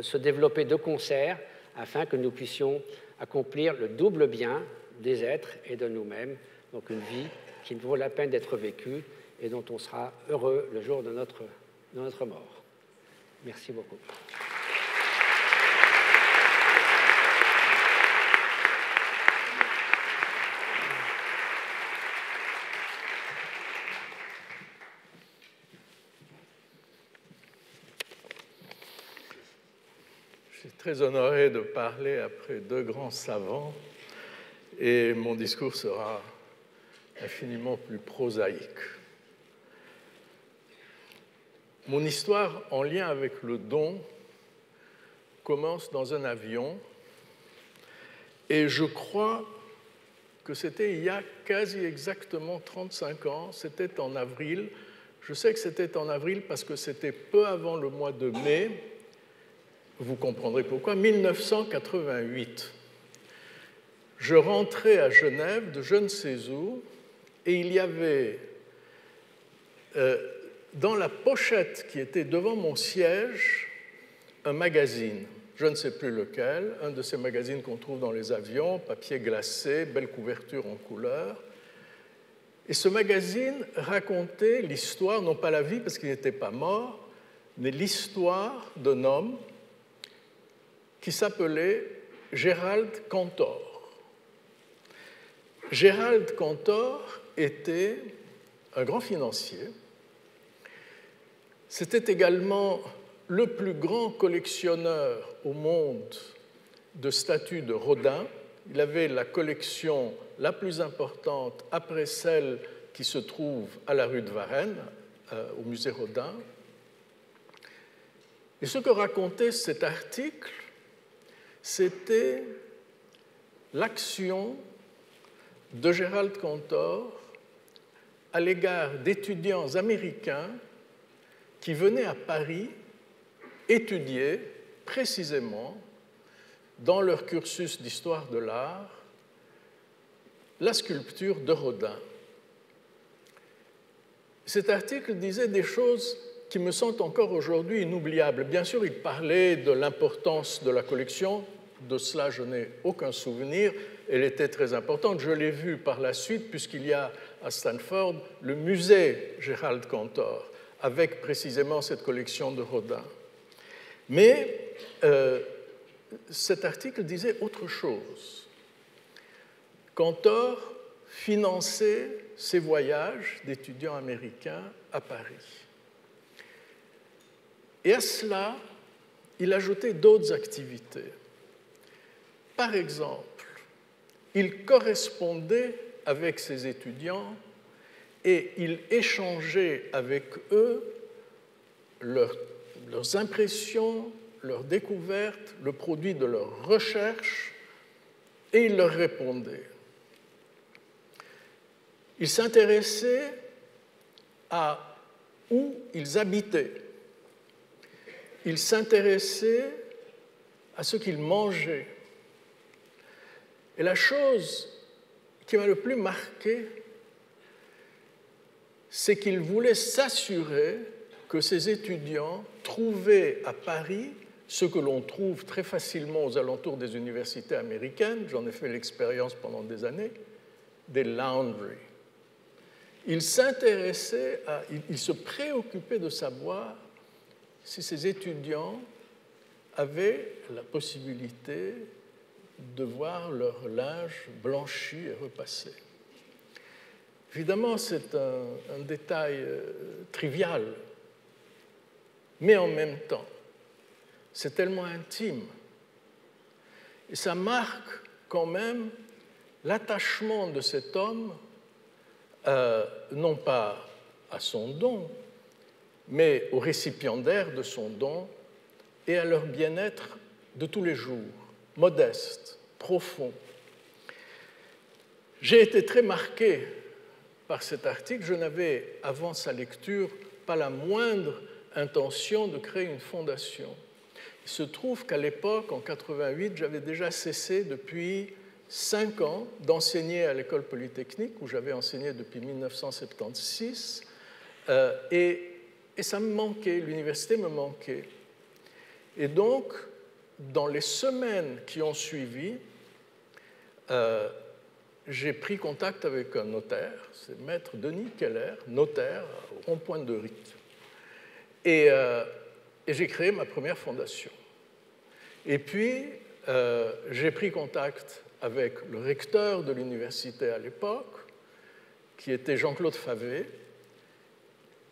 F: se développer de concert afin que nous puissions accomplir le double bien des êtres et de nous-mêmes. Donc une vie qui vaut la peine d'être vécue et dont on sera heureux le jour de notre mort. Merci beaucoup.
G: Je suis très honoré de parler après deux grands savants et mon discours sera infiniment plus prosaïque. Mon histoire en lien avec le don commence dans un avion et je crois que c'était il y a quasi exactement 35 ans, c'était en avril. Je sais que c'était en avril parce que c'était peu avant le mois de mai. Vous comprendrez pourquoi, 1988. Je rentrais à Genève de je ne sais où, et il y avait dans la pochette qui était devant mon siège un magazine, je ne sais plus lequel, un de ces magazines qu'on trouve dans les avions, papier glacé, belle couverture en couleur. Et ce magazine racontait l'histoire, non pas la vie parce qu'il n'était pas mort, mais l'histoire d'un homme qui s'appelait Gérald Cantor. Gérald Cantor était un grand financier. C'était également le plus grand collectionneur au monde de statues de Rodin. Il avait la collection la plus importante après celle qui se trouve à la rue de Varennes, au musée Rodin. Et ce que racontait cet article, c'était l'action de Gérald Cantor à l'égard d'étudiants américains qui venaient à Paris étudier précisément dans leur cursus d'histoire de l'art la sculpture de Rodin. Cet article disait des choses qui me sont encore aujourd'hui inoubliables. Bien sûr, il parlait de l'importance de la collection, de cela je n'ai aucun souvenir, elle était très importante. Je l'ai vue par la suite, puisqu'il y a à Stanford le musée Gerald Cantor, avec précisément cette collection de Rodin. Mais cet article disait autre chose. Cantor finançait ses voyages d'étudiants américains à Paris. Et à cela, il ajoutait d'autres activités. Par exemple, il correspondait avec ses étudiants et il échangeait avec eux leurs impressions, leurs découvertes, le produit de leurs recherches, et il leur répondait. Il s'intéressait à où ils habitaient. Il s'intéressait à ce qu'ils mangeaient. Et la chose qui m'a le plus marqué, c'est qu'il voulait s'assurer que ses étudiants trouvaient à Paris ce que l'on trouve très facilement aux alentours des universités américaines, j'en ai fait l'expérience pendant des années, des laundries. Il s'intéressait il se préoccupait de savoir si ses étudiants avaient la possibilité de voir leur linge blanchi et repassé. Évidemment, c'est un détail trivial, mais en même temps, c'est tellement intime. Et ça marque quand même l'attachement de cet homme, non pas à son don, mais aux récipiendaires de son don et à leur bien-être de tous les jours, modeste, profond. J'ai été très marqué par cet article. Je n'avais, avant sa lecture, pas la moindre intention de créer une fondation. Il se trouve qu'à l'époque, en 88, j'avais déjà cessé depuis 5 ans d'enseigner à l'École polytechnique, où j'avais enseigné depuis 1976, et ça me manquait, l'université me manquait. Et donc, dans les semaines qui ont suivi, j'ai pris contact avec un notaire, c'est Maître Denis Keller, notaire au rond-point de Rite. Et j'ai créé ma première fondation. Et puis, j'ai pris contact avec le recteur de l'université à l'époque, qui était Jean-Claude Favet,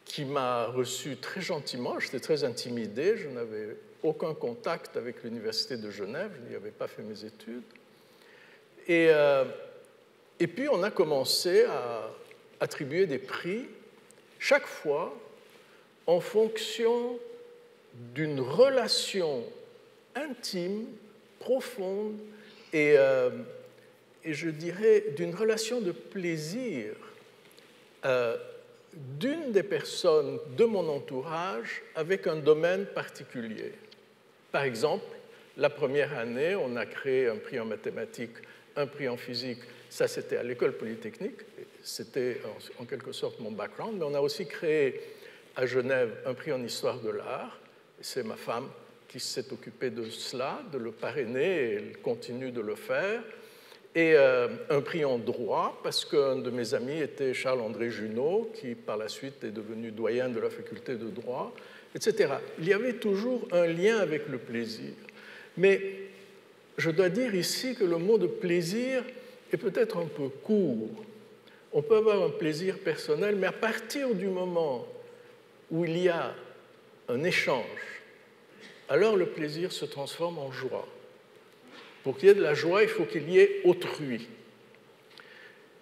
G: qui m'a reçu très gentiment. J'étais très intimidé, je n'avais aucun contact avec l'université de Genève, je n'y avais pas fait mes études. Et puis, on a commencé à attribuer des prix, chaque fois, en fonction d'une relation intime, profonde, et je dirais d'une relation de plaisir d'une des personnes de mon entourage avec un domaine particulier. Par exemple, la première année, on a créé un prix en mathématiques, un prix en physique, ça c'était à l'École polytechnique, c'était en quelque sorte mon background, mais on a aussi créé à Genève un prix en histoire de l'art, c'est ma femme qui s'est occupée de cela, de le parrainer, et elle continue de le faire, et un prix en droit, parce qu'un de mes amis était Charles-André Junot, qui par la suite est devenu doyen de la faculté de droit, etc. Il y avait toujours un lien avec le plaisir. Mais je dois dire ici que le mot de plaisir est peut-être un peu court. On peut avoir un plaisir personnel, mais à partir du moment où il y a un échange, alors le plaisir se transforme en joie. Pour qu'il y ait de la joie, il faut qu'il y ait autrui.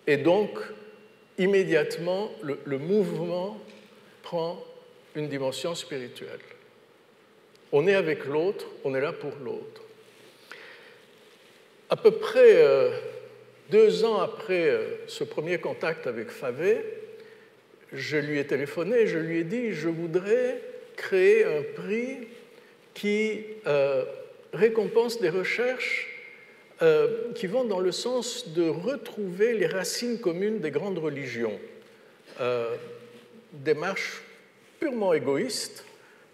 G: Et donc, immédiatement, le mouvement prend une dimension spirituelle. On est avec l'autre, on est là pour l'autre. À peu près 2 ans après ce premier contact avec Favet, je lui ai téléphoné, je lui ai dit, je voudrais créer un prix qui récompense des recherches qui vont dans le sens de retrouver les racines communes des grandes religions. Démarche purement égoïste.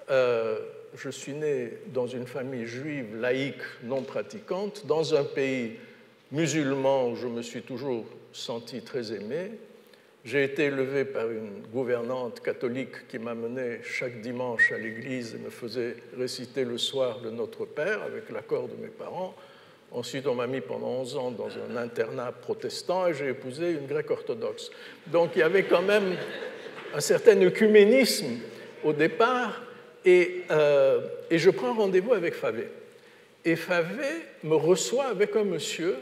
G: Je suis né dans une famille juive, laïque, non pratiquante, dans un pays musulman où je me suis toujours senti très aimé. J'ai été élevé par une gouvernante catholique qui m'amenait chaque dimanche à l'église et me faisait réciter le soir le Notre Père avec l'accord de mes parents. Ensuite, on m'a mis pendant 11 ans dans un internat protestant et j'ai épousé une grecque orthodoxe. Donc il y avait quand même un certain œcuménisme au départ et je prends rendez-vous avec Favé. Et Favé me reçoit avec un monsieur.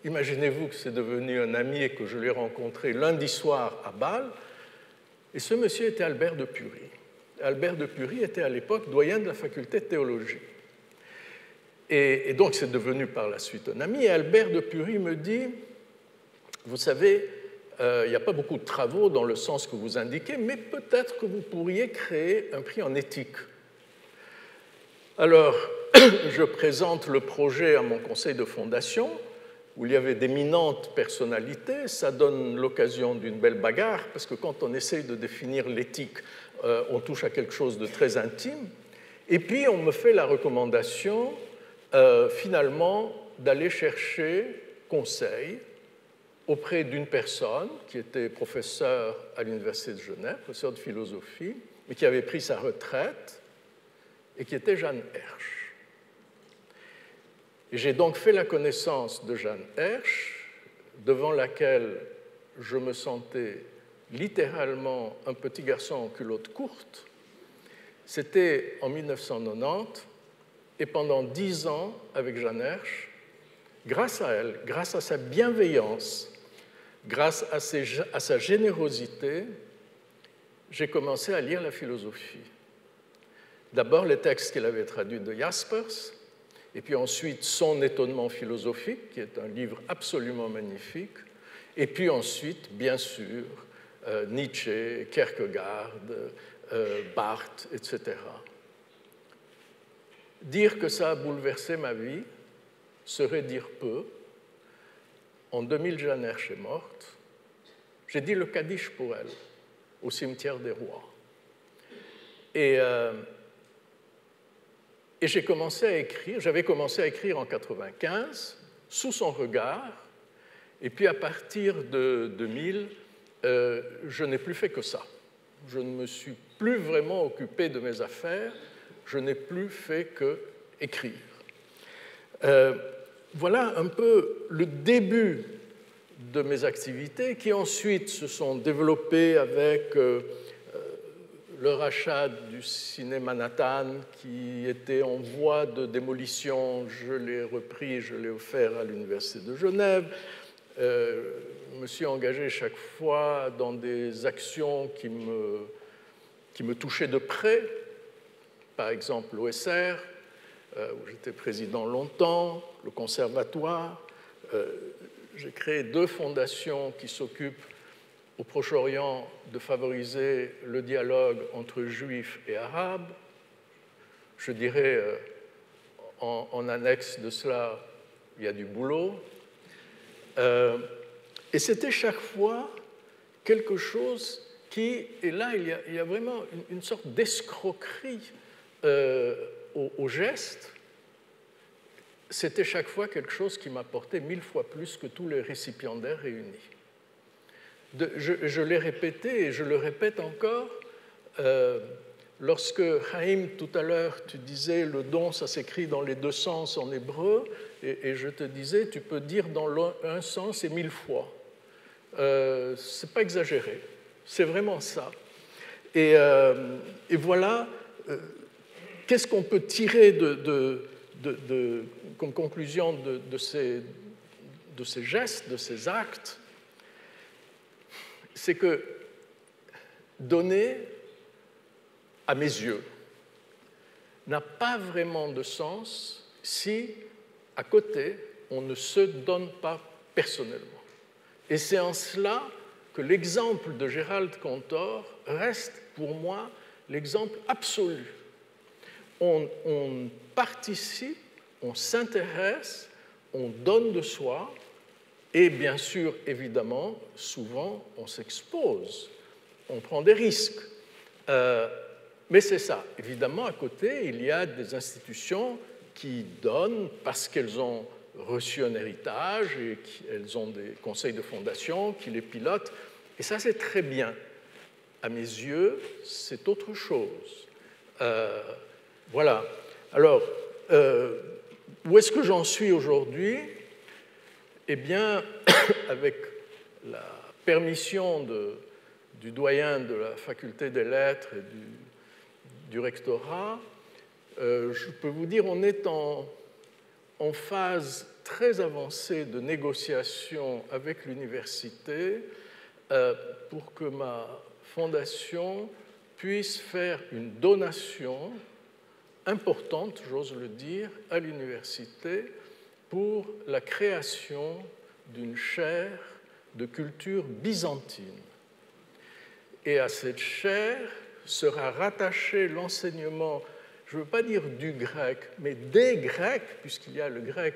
G: Imaginez-vous que c'est devenu un ami et que je l'ai rencontré lundi soir à Bâle. Et ce monsieur était Albert de Pury. Albert de Pury était à l'époque doyen de la faculté de théologie. Et donc c'est devenu par la suite un ami. Et Albert de Pury me dit, vous savez, il n'y a pas beaucoup de travaux dans le sens que vous indiquez, mais peut-être que vous pourriez créer un prix en éthique. Alors, je présente le projet à mon conseil de fondation, où il y avait d'éminentes personnalités. Ça donne l'occasion d'une belle bagarre, parce que quand on essaye de définir l'éthique, on touche à quelque chose de très intime. Et puis, on me fait la recommandation, finalement, d'aller chercher conseil auprès d'une personne qui était professeur à l'Université de Genève, professeur de philosophie, mais qui avait pris sa retraite, et qui était Jeanne Hersch. Et j'ai donc fait la connaissance de Jeanne Hersch, devant laquelle je me sentais littéralement un petit garçon en culotte courte. C'était en 1990, et pendant 10 ans, avec Jeanne Hersch, grâce à elle, grâce à sa bienveillance, grâce à sa générosité, j'ai commencé à lire la philosophie. D'abord les textes qu'elle avait traduits de Jaspers, et puis ensuite Son étonnement philosophique, qui est un livre absolument magnifique, et puis ensuite, bien sûr, Nietzsche, Kierkegaard, Barthes, etc. Dire que ça a bouleversé ma vie serait dire peu. En 2000, Jeanne Hersch est morte. J'ai dit le Kaddish pour elle, au cimetière des Rois. Et j'ai commencé à écrire, j'avais commencé à écrire en 1995, sous son regard, et puis à partir de 2000, je n'ai plus fait que ça. Je ne me suis plus vraiment occupé de mes affaires, je n'ai plus fait que écrire. Voilà un peu le début de mes activités qui ensuite se sont développées avec le rachat du cinéma Manhattan qui était en voie de démolition. Je l'ai repris, je l'ai offert à l'Université de Genève. Je me suis engagé chaque fois dans des actions qui me touchaient de près. Par exemple, l'OSR, où j'étais président longtemps, le Conservatoire. J'ai créé 2 fondations qui s'occupent au Proche-Orient de favoriser le dialogue entre juifs et arabes. Je dirais, en annexe de cela, il y a du boulot. Et c'était chaque fois quelque chose qui, et là il y a vraiment une sorte d'escroquerie au geste, c'était chaque fois quelque chose qui m'apportait 1000 fois plus que tous les récipiendaires réunis. Je l'ai répété et je le répète encore. Lorsque, Chaim, tout à l'heure, tu disais le don, ça s'écrit dans les 2 sens en hébreu, et je te disais, tu peux dire dans un sens et 1000 fois. C'est pas exagéré, c'est vraiment ça. Et voilà. Qu'est-ce qu'on peut tirer comme conclusion de ces gestes, de ces actes? C'est que donner, à mes yeux, n'a pas vraiment de sens si, à côté, on ne se donne pas personnellement. Et c'est en cela que l'exemple de Gérald Cantor reste pour moi l'exemple absolu. On participe, on s'intéresse, on donne de soi, et bien sûr, évidemment, souvent, on s'expose, on prend des risques. Mais c'est ça. Évidemment, à côté, il y a des institutions qui donnent parce qu'elles ont reçu un héritage et qu'elles ont des conseils de fondation qui les pilotent. Et ça, c'est très bien. À mes yeux, c'est autre chose. Voilà. Alors, où est-ce que j'en suis aujourd'hui? Eh bien, avec la permission du doyen de la faculté des lettres et du rectorat, je peux vous dire on est en phase très avancée de négociation avec l'université pour que ma fondation puisse faire une donation importante, j'ose le dire, à l'université pour la création d'une chaire de culture byzantine. Et à cette chaire sera rattaché l'enseignement, je ne veux pas dire du grec, mais des Grecs, puisqu'il y a le grec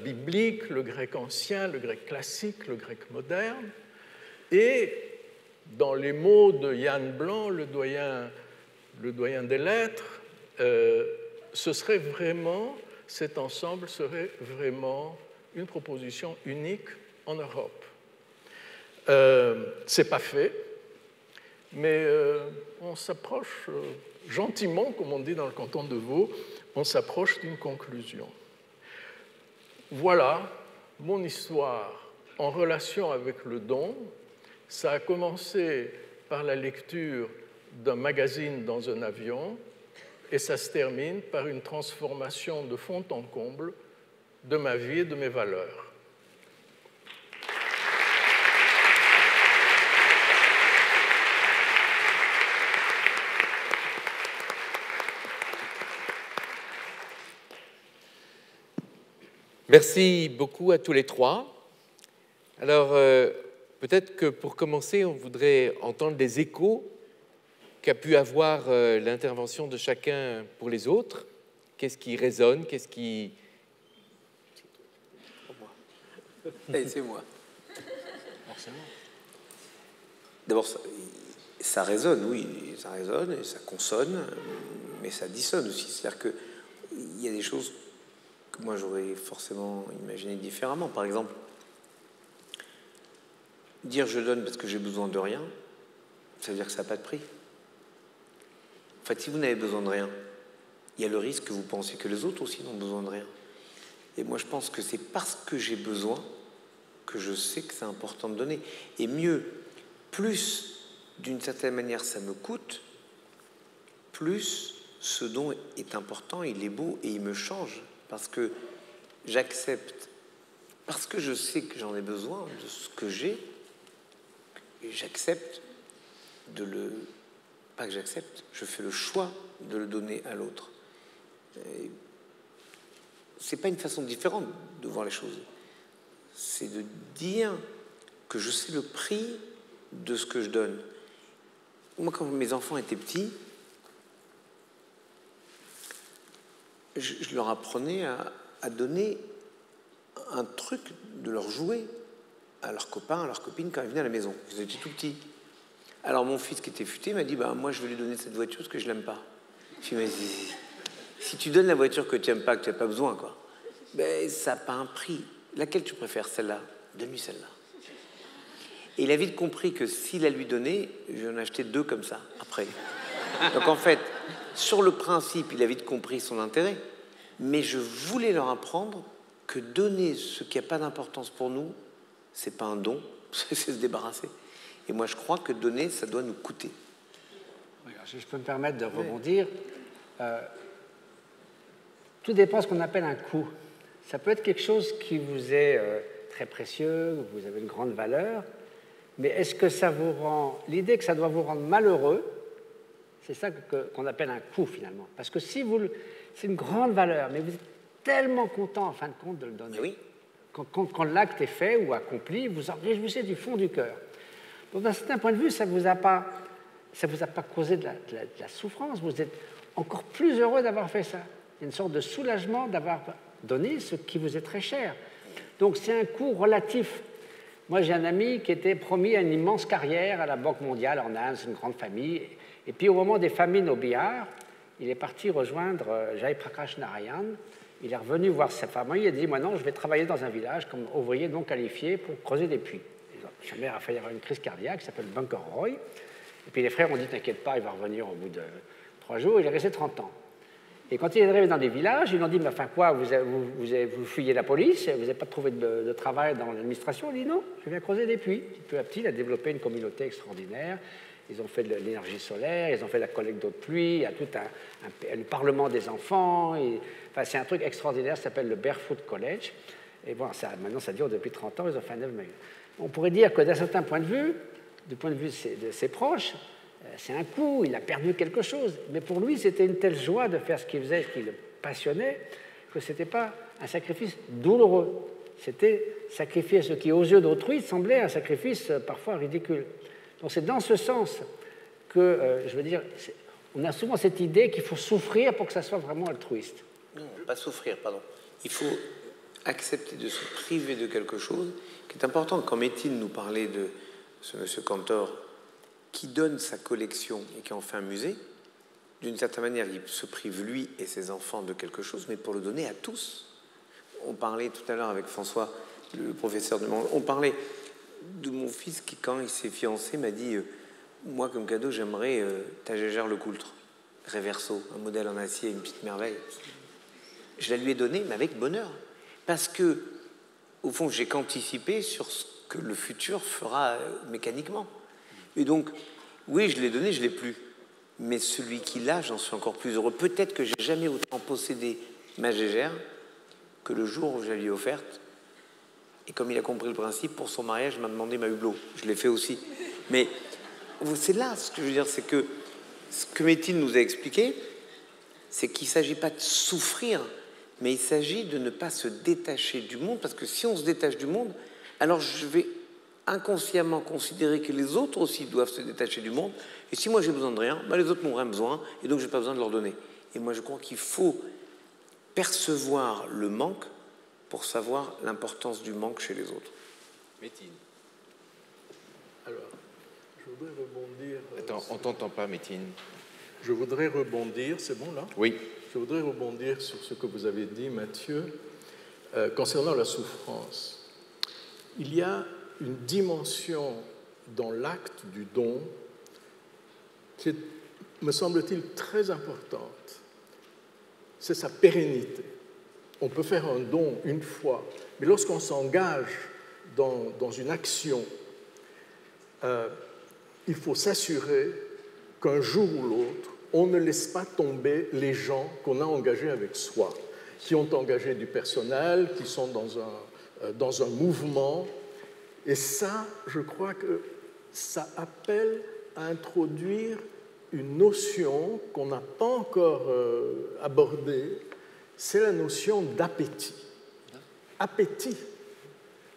G: biblique, le grec ancien, le grec classique, le grec moderne. Et dans les mots de Yann Blanc, le doyen des lettres, cet ensemble serait vraiment une proposition unique en Europe. Ce n'est pas fait, mais on s'approche gentiment, comme on dit dans le canton de Vaud, on s'approche d'une conclusion. Voilà mon histoire en relation avec le don. Ça a commencé par la lecture d'un magazine dans un avion et ça se termine par une transformation de fond en comble de ma vie et de mes valeurs.
C: Merci beaucoup à tous les trois. Alors, peut-être que pour commencer, on voudrait entendre les échos qu'a pu avoir l'intervention de chacun pour les autres. Qu'est-ce qui résonne? Qu'est-ce qui...
E: C'est moi. D'abord, ça résonne, oui, ça résonne et ça consonne, mais ça dissonne aussi. C'est-à-dire qu'il y a des choses que moi j'aurais forcément imaginé différemment. Par exemple, dire je donne parce que j'ai besoin de rien, ça veut dire que ça n'a pas de prix. En fait, si vous n'avez besoin de rien, il y a le risque que vous pensiez que les autres aussi n'ont besoin de rien. Et moi, je pense que c'est parce que j'ai besoin que je sais que c'est important de donner. Et mieux, plus, d'une certaine manière, ça me coûte, plus ce don est important, il est beau et il me change. Parce que j'accepte, parce que je sais que j'en ai besoin de ce que j'ai, et j'accepte de le... Pas que j'accepte, je fais le choix de le donner à l'autre. C'est pas une façon différente de voir les choses. C'est de dire que je sais le prix de ce que je donne. Moi, quand mes enfants étaient petits, je leur apprenais à donner un truc de leur jouet à leurs copains, à leurs copines quand ils venaient à la maison. Ils étaient tout petits. Alors mon fils qui était futé m'a dit moi je vais lui donner cette voiture parce que je l'aime pas. Je lui ai dit si tu donnes la voiture que tu n'aimes pas, que tu n'as pas besoin, quoi, ben, ça n'a pas un prix. Laquelle tu préfères? Celle-là? Donne-lui celle-là. Et il a vite compris que s'il la lui donnait, j'en ai acheté 2 comme ça après. Donc en fait, sur le principe, il a vite compris son intérêt, mais je voulais leur apprendre que donner ce qui n'a pas d'importance pour nous, c'est pas un don, c'est se débarrasser. Et moi, je crois que donner, ça doit nous coûter.
F: Je peux me permettre de rebondir. Tout dépend de ce qu'on appelle un coût. Ça peut être quelque chose qui vous est très précieux, vous avez une grande valeur, mais est-ce que ça vous rend... L'idée que ça doit vous rendre malheureux, c'est ça qu'on appelle un coût, finalement. Parce que si vous... C'est une grande valeur, mais vous êtes tellement content, en fin de compte, de le donner.
E: Oui.
F: Quand l'acte est fait ou accompli, vous en réjouissez du fond du cœur. Donc, d'un certain point de vue, ça ne vous a pas causé de la souffrance. Vous êtes encore plus heureux d'avoir fait ça. Il y a une sorte de soulagement d'avoir donné ce qui vous est très cher. Donc, c'est un coût relatif. Moi, j'ai un ami qui était promis à une immense carrière à la Banque mondiale en Inde, c'est une grande famille. Et puis, au moment des famines au Bihar, il est parti rejoindre Jai Prakash Narayan. Il est revenu voir sa famille. Il a dit, moi non, je vais travailler dans un village comme ouvrier non qualifié pour creuser des puits. Sa mère a failli avoir une crise cardiaque, qui s'appelle Bunker Roy. Et puis les frères ont dit, t'inquiète pas, il va revenir au bout de 3 jours. Il est resté 30 ans. Et quand il est arrivé dans des villages, ils lui ont dit, mais enfin quoi, vous fuyez la police, vous n'avez pas trouvé de travail dans l'administration? Il dit, non, je viens creuser des puits. Peu à petit, il a développé une communauté extraordinaire. Ils ont fait de l'énergie solaire, ils ont fait la collecte d'eau de pluie, il y a tout un parlement des enfants. Enfin, c'est un truc extraordinaire, ça s'appelle le Barefoot College. Et bon, maintenant, ça dure depuis 30 ans, ils ont fait un œuvre. On pourrait dire que d'un certain point de vue, du point de vue de ses proches, c'est un coup, il a perdu quelque chose. Mais pour lui, c'était une telle joie de faire ce qu'il faisait, ce qui le passionnait, que ce n'était pas un sacrifice douloureux. C'était sacrifier ce qui, aux yeux d'autrui, semblait un sacrifice parfois ridicule. Donc c'est dans ce sens que, je veux dire, on a souvent cette idée qu'il faut souffrir pour que ça soit vraiment altruiste.
E: Non, pas souffrir, pardon. Il faut accepter de se priver de quelque chose qui est important. Quand Métine nous parlait de ce monsieur Cantor qui donne sa collection et qui en fait un musée, d'une certaine manière, il se prive lui et ses enfants de quelque chose, mais pour le donner à tous. On parlait tout à l'heure avec François, le professeur de on parlait de mon fils qui, quand il s'est fiancé, m'a dit moi, comme cadeau, j'aimerais ta Gégère Lecoultre, Reverso, un modèle en acier, une petite merveille. Je la lui ai donnée, mais avec bonheur. Parce que, au fond, j'ai qu'anticipé sur ce que le futur fera mécaniquement. Et donc, oui, je l'ai donné, je ne l'ai plus. Mais celui qui l'a, j'en suis encore plus heureux. Peut-être que je n'ai jamais autant possédé ma Gégère que le jour où je la lui ai offerte. Et comme il a compris le principe, pour son mariage, il m'a demandé ma hublot. Je l'ai fait aussi. Mais c'est là ce que je veux dire, c'est que ce que Métine nous a expliqué, c'est qu'il ne s'agit pas de souffrir, mais il s'agit de ne pas se détacher du monde, parce que si on se détache du monde, alors je vais inconsciemment considérer que les autres aussi doivent se détacher du monde, et si moi j'ai besoin de rien, ben les autres n'ont rien besoin, et donc je n'ai pas besoin de leur donner. Et moi je crois qu'il faut percevoir le manque pour savoir l'importance du manque chez les autres.
C: Métine.
G: Alors, je voudrais rebondir...
C: Attends, on ne t'entend pas, Métine.
G: Je voudrais rebondir, c'est bon là?
C: Oui.
G: Je voudrais rebondir sur ce que vous avez dit, Mathieu, concernant la souffrance. Il y a une dimension dans l'acte du don qui est, me semble-t-il, très importante. C'est sa pérennité. On peut faire un don une fois, mais lorsqu'on s'engage dans une action, il faut s'assurer qu'un jour ou l'autre, on ne laisse pas tomber les gens qu'on a engagés avec soi, qui ont engagé du personnel, qui sont dans un mouvement. Et ça, je crois que ça appelle à introduire une notion qu'on n'a pas encore abordée, c'est la notion d'appétit. Appétit,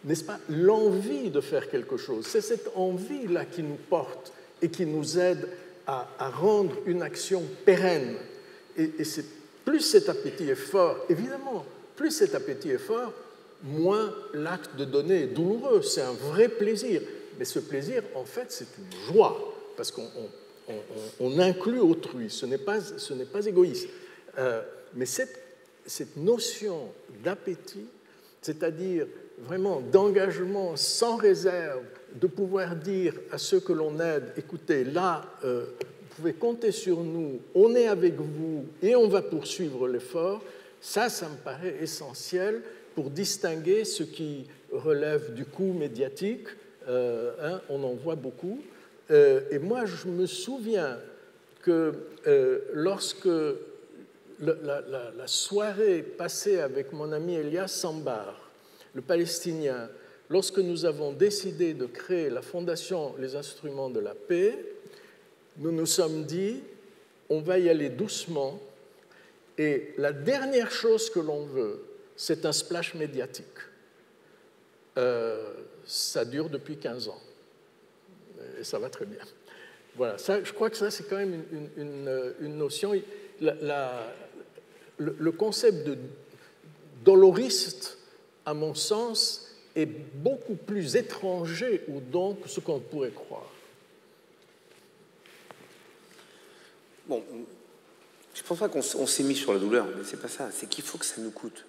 G: n'est-ce pas? L'envie de faire quelque chose. C'est cette envie-là qui nous porte et qui nous aide à rendre une action pérenne. Et plus cet appétit est fort, évidemment, plus cet appétit est fort, moins l'acte de donner est douloureux. C'est un vrai plaisir. Mais ce plaisir, en fait, c'est une joie, parce qu'on inclut autrui. Ce n'est pas égoïste. Mais cette notion d'appétit, c'est-à-dire vraiment d'engagement sans réserve, de pouvoir dire à ceux que l'on aide, écoutez, là, vous pouvez compter sur nous, on est avec vous et on va poursuivre l'effort, ça me paraît essentiel pour distinguer ce qui relève du coût médiatique, on en voit beaucoup. Et moi, je me souviens que lorsque la soirée passée avec mon ami Elias Sambar, le Palestinien, lorsque nous avons décidé de créer la Fondation Les Instruments de la Paix, nous nous sommes dit, on va y aller doucement, et la dernière chose que l'on veut, c'est un splash médiatique. Ça dure depuis 15 ans. et ça va très bien. Voilà, ça, je crois que ça, c'est quand même une notion. Le concept de doloriste, à mon sens, est beaucoup plus étranger au don que ce qu'on pourrait croire.
E: Bon, je ne pense pas qu'on s'est mis sur la douleur, mais c'est pas ça. C'est qu'il faut que ça nous coûte.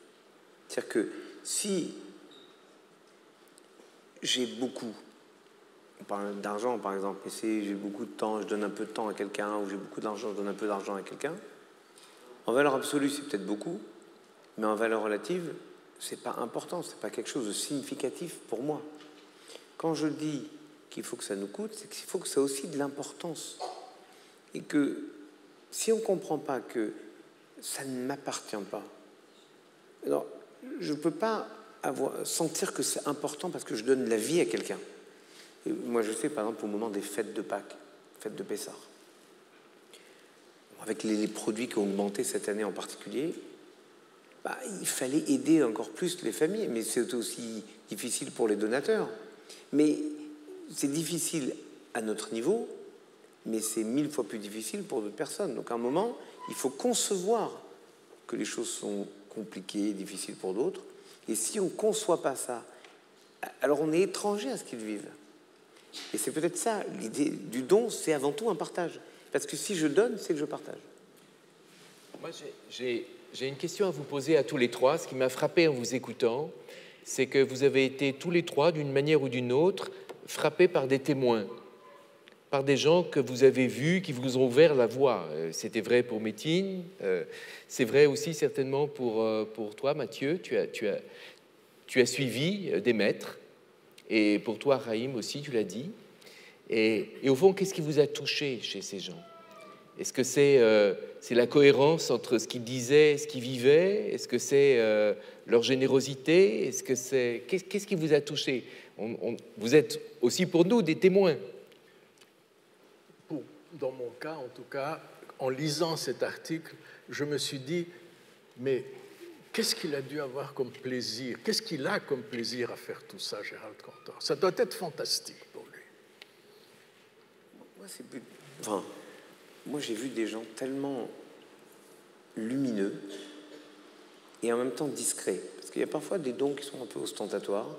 E: C'est-à-dire que si j'ai beaucoup, on parle d'argent par exemple, et si j'ai beaucoup de temps, je donne un peu de temps à quelqu'un, ou j'ai beaucoup d'argent, je donne un peu d'argent à quelqu'un, en valeur absolue, c'est peut-être beaucoup, mais en valeur relative, c'est pas important, c'est pas quelque chose de significatif pour moi. Quand je dis qu'il faut que ça nous coûte, c'est qu'il faut que ça ait aussi de l'importance. Et que si on ne comprend pas que ça ne m'appartient pas, alors je ne peux pas sentir que c'est important parce que je donne la vie à quelqu'un. Et moi, je sais, par exemple, au moment des fêtes de Pâques, fêtes de Pessah, avec les produits qui ont augmenté cette année en particulier, bah, il fallait aider encore plus les familles, mais c'est aussi difficile pour les donateurs. Mais c'est difficile à notre niveau, mais c'est 1000 fois plus difficile pour d'autres personnes. Donc à un moment, il faut concevoir que les choses sont compliquées, difficiles pour d'autres. Et si on ne conçoit pas ça, alors on est étranger à ce qu'ils vivent. Et c'est peut-être ça, l'idée du don, c'est avant tout un partage. Parce que si je donne, c'est que je partage.
C: Moi, j'ai une question à vous poser à tous les trois. Ce qui m'a frappé en vous écoutant, c'est que vous avez été tous les trois, d'une manière ou d'une autre, frappés par des témoins, par des gens que vous avez vus, qui vous ont ouvert la voie. C'était vrai pour Métine, c'est vrai aussi certainement pour toi, Mathieu. Tu as suivi des maîtres, et pour toi, Raïm aussi, tu l'as dit. Et au fond, qu'est-ce qui vous a touché chez ces gens? Est-ce que c'est la cohérence entre ce qu'ils disaient et ce qu'ils vivaient? Est-ce que c'est leur générosité? Est-ce que c'est qu'est-ce qui vous a touché? Vous êtes aussi pour nous des témoins.
G: Dans mon cas, en tout cas, en lisant cet article, je me suis dit, mais qu'est-ce qu'il a dû avoir comme plaisir? Qu'est-ce qu'il a comme plaisir à faire tout ça, Gérald Cantor? Ça doit être fantastique pour lui.
E: Moi, c'est plus... Enfin, moi, j'ai vu des gens tellement lumineux et en même temps discrets. Parce qu'il y a parfois des dons qui sont un peu ostentatoires,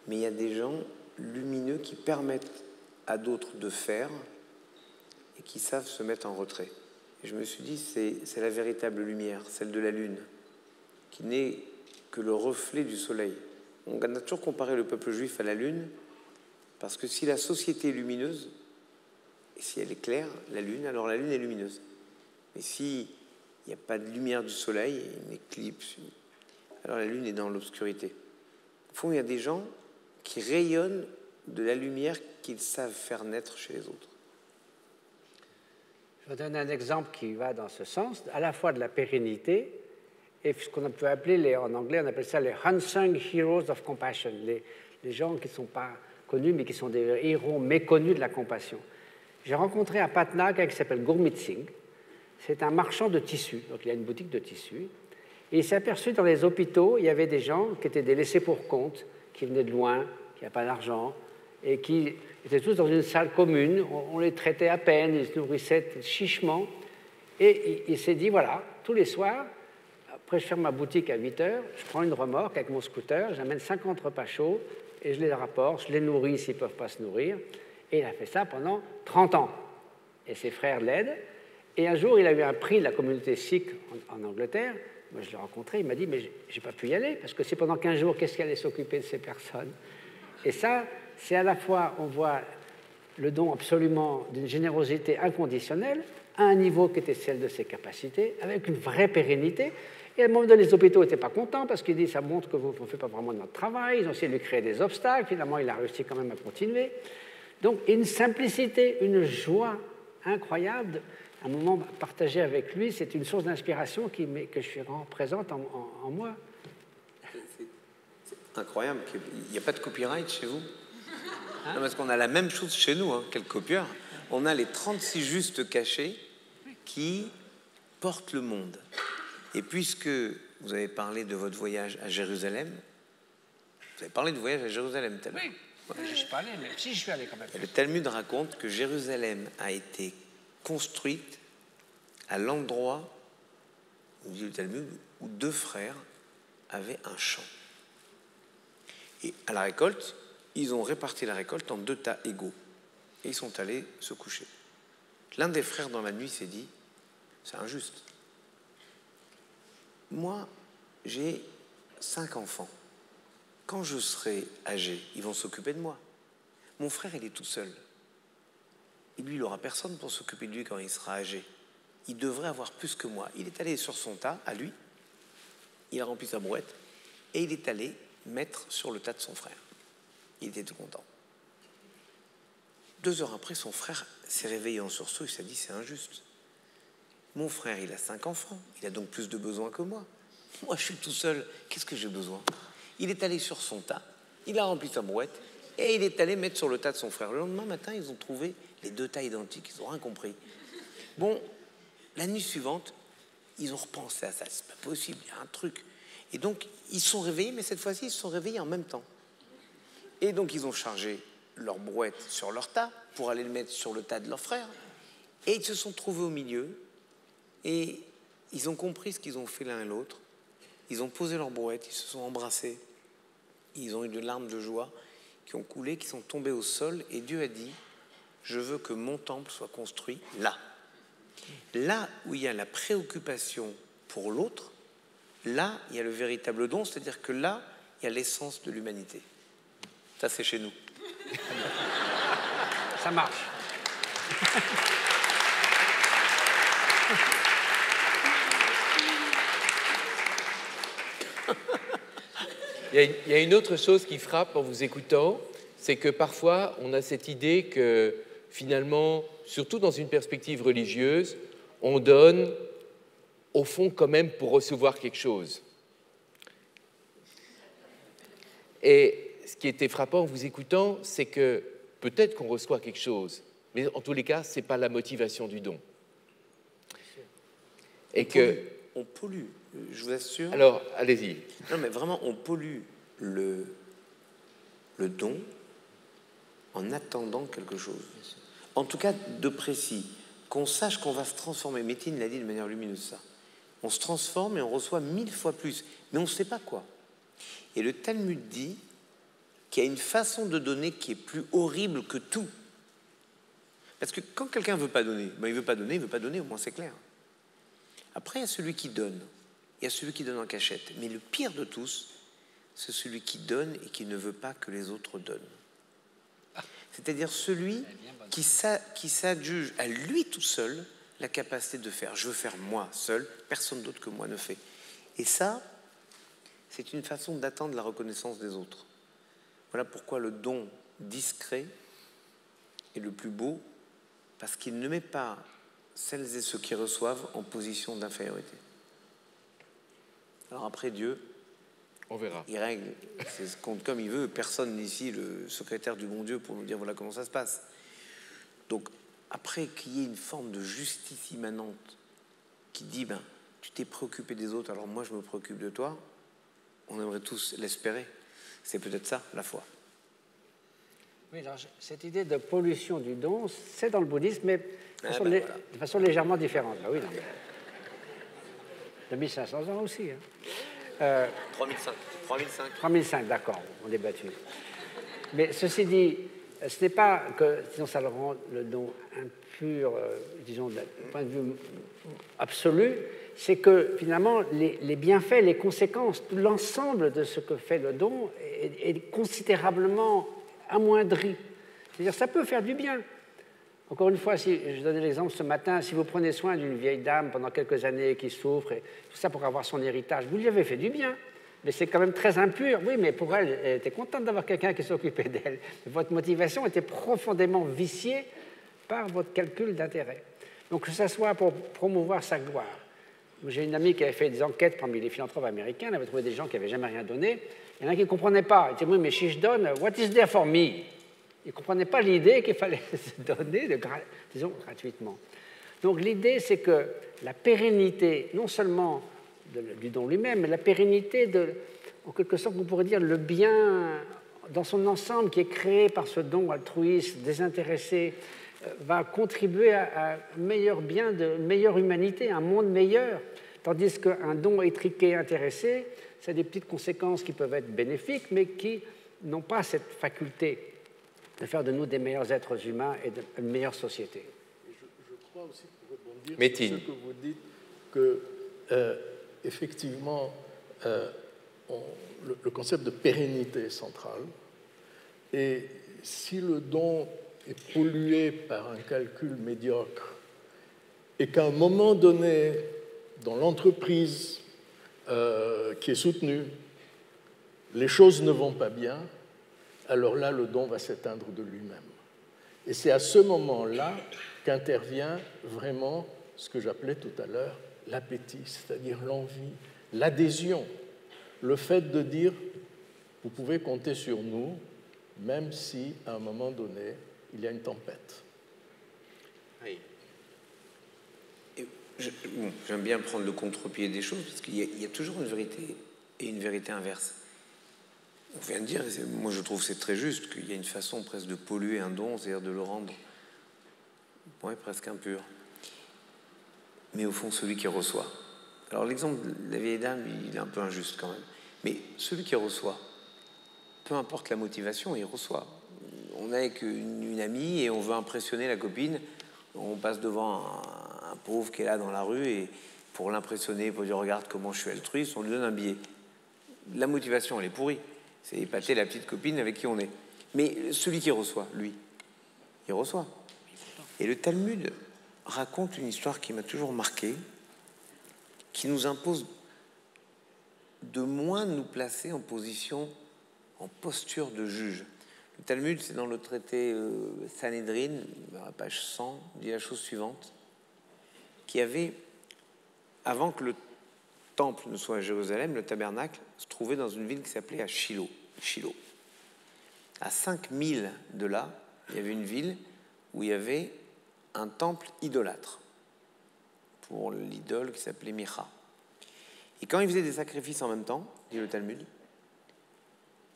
E: mais il y a des gens lumineux qui permettent à d'autres de faire et qui savent se mettre en retrait. Et je me suis dit, c'est la véritable lumière, celle de la lune, qui n'est que le reflet du soleil. On a toujours comparé le peuple juif à la lune, parce que si la société est lumineuse, et si elle est claire, la lune, alors la lune est lumineuse. Mais s'il n'y a pas de lumière du soleil, une éclipse, alors la lune est dans l'obscurité. Au fond, il y a des gens qui rayonnent de la lumière qu'ils savent faire naître chez les autres.
F: Je vais donner un exemple qui va dans ce sens, à la fois de la pérennité et ce qu'on peut appeler, en anglais, on appelle ça les unsung heroes of compassion, les gens qui ne sont pas connus, mais qui sont des héros méconnus de la compassion. J'ai rencontré à Patna quelqu'un qui s'appelle Gurmit Singh. C'est un marchand de tissus, donc il a une boutique de tissus. Et il s'est aperçu dans les hôpitaux, il y avait des gens qui étaient des laissés pour compte, qui venaient de loin, qui n'avaient pas d'argent, et qui étaient tous dans une salle commune. On les traitait à peine, ils se nourrissaient chichement. Et il s'est dit, voilà, tous les soirs, après je ferme ma boutique à 8 heures, je prends une remorque avec mon scooter, j'amène 50 repas chauds, et je les rapporte, je les nourris s'ils ne peuvent pas se nourrir. Et il a fait ça pendant 30 ans. Et ses frères l'aident. Et un jour, il a eu un prix de la communauté sikh en Angleterre. Moi, je l'ai rencontré, il m'a dit, mais je n'ai pas pu y aller, parce que c'est pendant 15 jours, qu'est-ce qui allait s'occuper de ces personnes? Et ça, c'est à la fois, on voit le don absolument d'une générosité inconditionnelle, à un niveau qui était celle de ses capacités, avec une vraie pérennité. Et à un moment donné, les hôpitaux n'étaient pas contents, parce qu'ils disent, ça montre que vous ne faites pas vraiment notre travail. Ils ont essayé de lui créer des obstacles. Finalement, il a réussi quand même à continuer. Donc, une simplicité, une joie incroyable. Un moment partagé avec lui, c'est une source d'inspiration que je suis présente en moi.
E: C'est incroyable qu'il n'y a pas de copyright chez vous. Non, parce qu'on a la même chose chez nous, quel copieur. On a les 36 justes cachés qui portent le monde. Et puisque vous avez parlé de votre voyage à Jérusalem, vous avez parlé du voyage à Jérusalem tout à l'heure. Oui.
F: Je ne suis pas allé, mais si, je suis allé quand même.
E: Le Talmud raconte que Jérusalem a été construite à l'endroit, on dit le Talmud, où 2 frères avaient un champ. Et à la récolte, ils ont réparti la récolte en 2 tas égaux. Et ils sont allés se coucher. L'un des frères, dans la nuit, s'est dit, c'est injuste. Moi, j'ai 5 enfants. Quand je serai âgé, ils vont s'occuper de moi. Mon frère, il est tout seul. Et lui, il n'aura personne pour s'occuper de lui quand il sera âgé. Il devrait avoir plus que moi. Il est allé sur son tas, à lui, il a rempli sa brouette, et il est allé mettre sur le tas de son frère. Il était tout content. 2 heures après, son frère s'est réveillé en sursaut, il s'est dit, c'est injuste. Mon frère, il a 5 enfants, il a donc plus de besoins que moi. Moi, je suis tout seul, qu'est-ce que j'ai besoin? Il est allé sur son tas, il a rempli sa brouette, et il est allé mettre sur le tas de son frère. Le lendemain matin, ils ont trouvé les 2 tas identiques, ils n'ont rien compris. Bon, la nuit suivante, ils ont repensé à ça, c'est pas possible, il y a un truc. Et donc, ils se sont réveillés, mais cette fois-ci, ils se sont réveillés en même temps. Et donc, ils ont chargé leur brouette sur leur tas pour aller le mettre sur le tas de leur frère. Et ils se sont trouvés au milieu, et ils ont compris ce qu'ils ont fait l'un et l'autre. Ils ont posé leur brouette, ils se sont embrassés. Ils ont eu des larmes de joie qui ont coulé, qui sont tombées au sol. Et Dieu a dit, je veux que mon temple soit construit là. Là où il y a la préoccupation pour l'autre, là, il y a le véritable don. C'est-à-dire que là, il y a l'essence de l'humanité. Ça, c'est chez nous.
F: Ça marche.
C: Il y a une autre chose qui frappe en vous écoutant, c'est que parfois on a cette idée que finalement, surtout dans une perspective religieuse, on donne au fond quand même pour recevoir quelque chose. Et ce qui était frappant en vous écoutant, c'est que peut-être qu'on reçoit quelque chose, mais en tous les cas, ce n'est pas la motivation du don. Et
E: on pollue, je vous assure.
C: Alors, allez-y.
E: Non, mais vraiment, on pollue le don en attendant quelque chose. En tout cas, de précis. Qu'on sache qu'on va se transformer. Métine l'a dit de manière lumineuse, ça. On se transforme et on reçoit 1000 fois plus. Mais on ne sait pas quoi. Et le Talmud dit qu'il y a une façon de donner qui est plus horrible que tout. Parce que quand quelqu'un ne veut pas donner, ben il ne veut pas donner, au moins c'est clair. Après, il y a celui qui donne. Il y a celui qui donne en cachette. Mais le pire de tous, c'est celui qui donne et qui ne veut pas que les autres donnent. C'est-à-dire celui qui s'adjuge à lui tout seul la capacité de faire. Je veux faire moi seul, personne d'autre que moi ne fait. Et ça, c'est une façon d'attendre la reconnaissance des autres. Voilà pourquoi le don discret est le plus beau, parce qu'il ne met pas celles et ceux qui reçoivent en position d'infériorité. Alors après, Dieu,
C: on verra.
E: Il règle, c'est compte comme il veut. Personne ici, le secrétaire du bon Dieu, pour nous dire voilà comment ça se passe. Donc après qu'il y ait une forme de justice immanente qui dit ben tu t'es préoccupé des autres, alors moi je me préoccupe de toi, on aimerait tous l'espérer. C'est peut-être ça la foi.
F: Oui, alors, cette idée de pollution du don, c'est dans le bouddhisme, mais de façon légèrement différente. Ah oui, non, mais... 2500 ans aussi. Hein.
E: 3005,
F: d'accord, on est battu. Mais ceci dit, ce n'est pas que, sinon ça le rend le don impur, disons, d'un point de vue absolu, c'est que finalement, les bienfaits, les conséquences, tout l'ensemble de ce que fait le don est considérablement amoindri. C'est-à-dire, ça peut faire du bien. Encore une fois, si je donnais l'exemple ce matin, si vous prenez soin d'une vieille dame pendant quelques années qui souffre, et tout ça pour avoir son héritage, vous lui avez fait du bien. Mais c'est quand même très impur. Oui, mais pour elle, elle était contente d'avoir quelqu'un qui s'occupait d'elle. Votre motivation était profondément viciée par votre calcul d'intérêt. Donc que ce soit pour promouvoir sa gloire. J'ai une amie qui avait fait des enquêtes parmi les philanthropes américains, elle avait trouvé des gens qui n'avaient jamais rien donné. Il y en a qui ne comprenaient pas. Ils disaient, oui, mais si je donne, what is there for me? Ils ne comprenaient pas l'idée qu'il fallait se donner, disons, gratuitement. Donc l'idée, c'est que la pérennité, non seulement du don lui-même, mais la pérennité de, en quelque sorte, on pourrait dire, le bien dans son ensemble, qui est créé par ce don altruiste, désintéressé, va contribuer à un meilleur bien, une meilleure humanité, un monde meilleur. Tandis qu'un don étriqué, intéressé, c'est des petites conséquences qui peuvent être bénéfiques, mais qui n'ont pas cette faculté de faire de nous des meilleurs êtres humains et une meilleure société.
G: Je crois aussi, pour rebondir
C: Métine.
G: sur ce que vous dites, que effectivement, le concept de pérennité est central. Et si le don est pollué par un calcul médiocre et qu'à un moment donné, dans l'entreprise qui est soutenue, les choses ne vont pas bien, alors là, le don va s'éteindre de lui-même. Et c'est à ce moment-là qu'intervient vraiment ce que j'appelais tout à l'heure l'appétit, c'est-à-dire l'envie, l'adhésion, le fait de dire « vous pouvez compter sur nous », même si, à un moment donné, il y a une tempête.
E: Oui. J'aime bien prendre le contre-pied des choses, parce qu'il y a toujours une vérité et une vérité inverse. On vient de dire, moi je trouve que c'est très juste, qu'il y a une façon presque de polluer un don, c'est-à-dire de le rendre presque impur. Mais au fond, celui qui reçoit. Alors l'exemple de la vieille dame, il est un peu injuste quand même. Mais celui qui reçoit, peu importe la motivation, il reçoit. On est avec une amie et on veut impressionner la copine. On passe devant un pauvre qui est là dans la rue et pour l'impressionner, pour dire regarde comment je suis altruiste, on lui donne un billet. La motivation, elle est pourrie. C'est épater la petite copine avec qui on est. Mais celui qui reçoit, lui, il reçoit. Et le Talmud raconte une histoire qui m'a toujours marqué, qui nous impose de moins nous placer en position, en posture de juge. Le Talmud, c'est dans le traité Sanhedrin, à la page 100, dit la chose suivante, qui avait, avant que le temple ne soit à Jérusalem, le tabernacle se trouvait dans une ville qui s'appelait à Shiloh. À 5000 de là, il y avait une ville où il y avait un temple idolâtre pour l'idole qui s'appelait Micha. Et quand ils faisaient des sacrifices en même temps, dit le Talmud,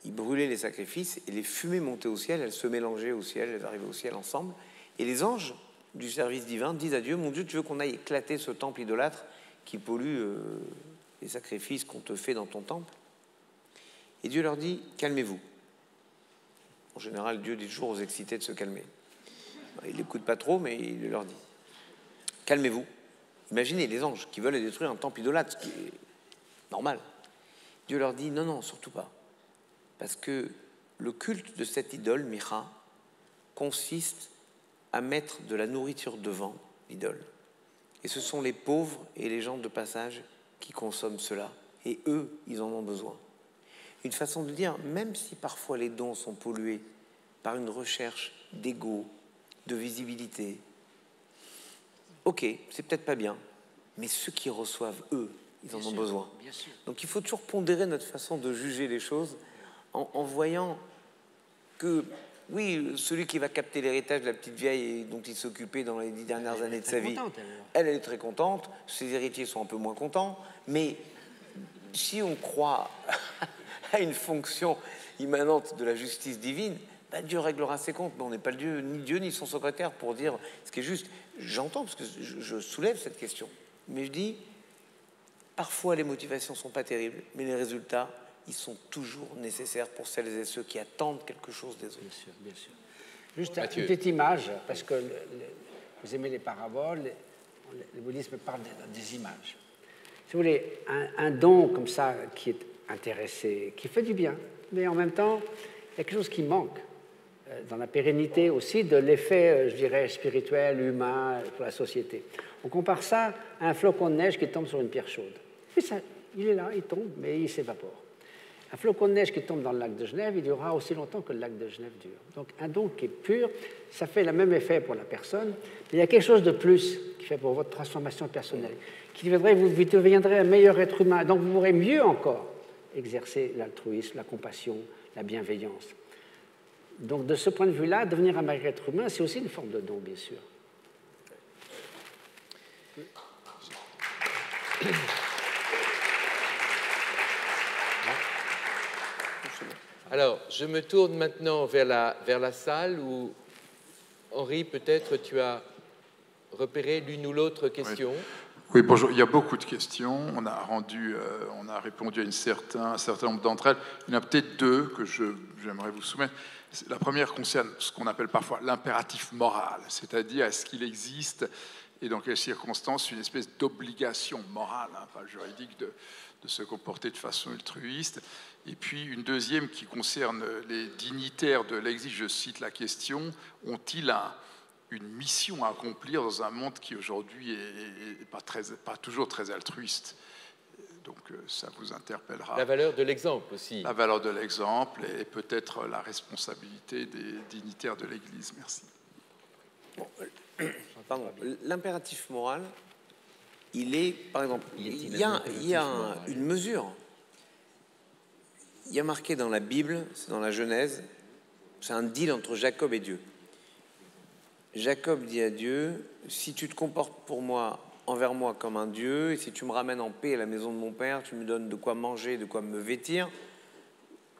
E: ils brûlaient les sacrifices et les fumées montaient au ciel, elles se mélangeaient au ciel, elles arrivaient au ciel ensemble. Et les anges du service divin disent à Dieu, mon Dieu, tu veux qu'on aille éclater ce temple idolâtre qui pollue les sacrifices qu'on te fait dans ton temple? Et Dieu leur dit, calmez-vous. En général, Dieu dit toujours aux excités de se calmer. Il n'écoute pas trop, mais il leur dit, calmez-vous. Imaginez les anges qui veulent détruire un temple idolâtre, ce qui est normal. Dieu leur dit, non, non, surtout pas. Parce que le culte de cette idole, Micha, consiste à mettre de la nourriture devant l'idole. Et ce sont les pauvres et les gens de passage qui consomment cela. Et eux, ils en ont besoin. Une façon de dire, même si parfois les dons sont pollués par une recherche d'ego, de visibilité, ok, c'est peut-être pas bien, mais ceux qui reçoivent, eux, ils en ont besoin. Donc il faut toujours pondérer notre façon de juger les choses en voyant que, oui, celui qui va capter l'héritage de la petite vieille dont il s'occupait dans les 10 dernières années de sa vie, elle est très contente, ses héritiers sont un peu moins contents, mais si on croit à une fonction immanente de la justice divine, ben Dieu réglera ses comptes, mais on n'est pas Dieu ni son secrétaire pour dire ce qui est juste. J'entends, parce que je soulève cette question, mais je dis, parfois les motivations ne sont pas terribles, mais les résultats, ils sont toujours nécessaires pour celles et ceux qui attendent quelque chose des autres.
F: Bien sûr, bien sûr. Juste une petite image, parce que vous aimez les paraboles, le bouddhisme parle des images. Si vous voulez, un don comme ça qui est intéressé, qui fait du bien, mais en même temps, il y a quelque chose qui manque dans la pérennité aussi de l'effet, je dirais, spirituel, humain pour la société. On compare ça à un flocon de neige qui tombe sur une pierre chaude. Et ça, il est là, il tombe, mais il s'évapore. Un flocon de neige qui tombe dans le lac de Genève, il durera aussi longtemps que le lac de Genève dure. Donc un don qui est pur, ça fait le même effet pour la personne, mais il y a quelque chose de plus qui fait pour votre transformation personnelle, qui deviendrait, vous deviendrez un meilleur être humain. Donc vous pourrez mieux encore exercer l'altruisme, la compassion, la bienveillance. Donc de ce point de vue-là, devenir un meilleur être humain, c'est aussi une forme de don, bien sûr.
C: Alors, je me tourne maintenant vers la salle où, Henri, peut-être tu as repéré l'une ou l'autre question.
A: Oui, bonjour. Il y a beaucoup de questions. On a répondu à un certain nombre d'entre elles. Il y en a peut-être deux que j'aimerais vous soumettre. La première concerne ce qu'on appelle parfois l'impératif moral, c'est-à-dire est-ce qu'il existe et dans quelles circonstances une espèce d'obligation morale, pas juridique, de se comporter de façon altruiste. Et puis une deuxième qui concerne les dignitaires de l'Église. Je cite la question, ont-ils une mission à accomplir dans un monde qui aujourd'hui est pas toujours très altruiste. Donc ça vous interpellera.
C: La valeur de l'exemple aussi.
A: La valeur de l'exemple et peut-être la responsabilité des dignitaires de l'Église. Merci.
E: Pardon. L'impératif moral, il est, par exemple, il y a une mesure. Il y a marqué dans la Bible, c'est dans la Genèse, c'est un deal entre Jacob et Dieu. Jacob dit à Dieu, si tu te comportes envers moi comme un Dieu, et si tu me ramènes en paix à la maison de mon père, tu me donnes de quoi manger, de quoi me vêtir,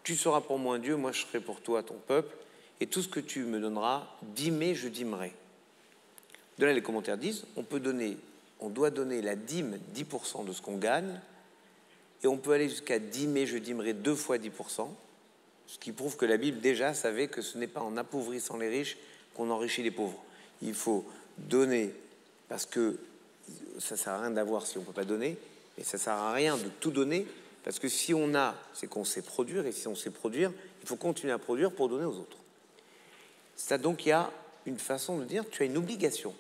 E: tu seras pour moi un Dieu, moi je serai pour toi ton peuple, et tout ce que tu me donneras, dîmer, je dîmerai. De là, les commentaires disent, on doit donner la dîme 10% de ce qu'on gagne, et on peut aller jusqu'à dîmer, je dîmerai 2 fois 10%, ce qui prouve que la Bible déjà savait que ce n'est pas en appauvrissant les riches qu'on enrichit les pauvres. Il faut donner, parce que ça ne sert à rien d'avoir si on ne peut pas donner, et ça ne sert à rien de tout donner, parce que si on a, c'est qu'on sait produire, et si on sait produire, il faut continuer à produire pour donner aux autres. Ça, donc, il y a une façon de dire, tu as une obligation.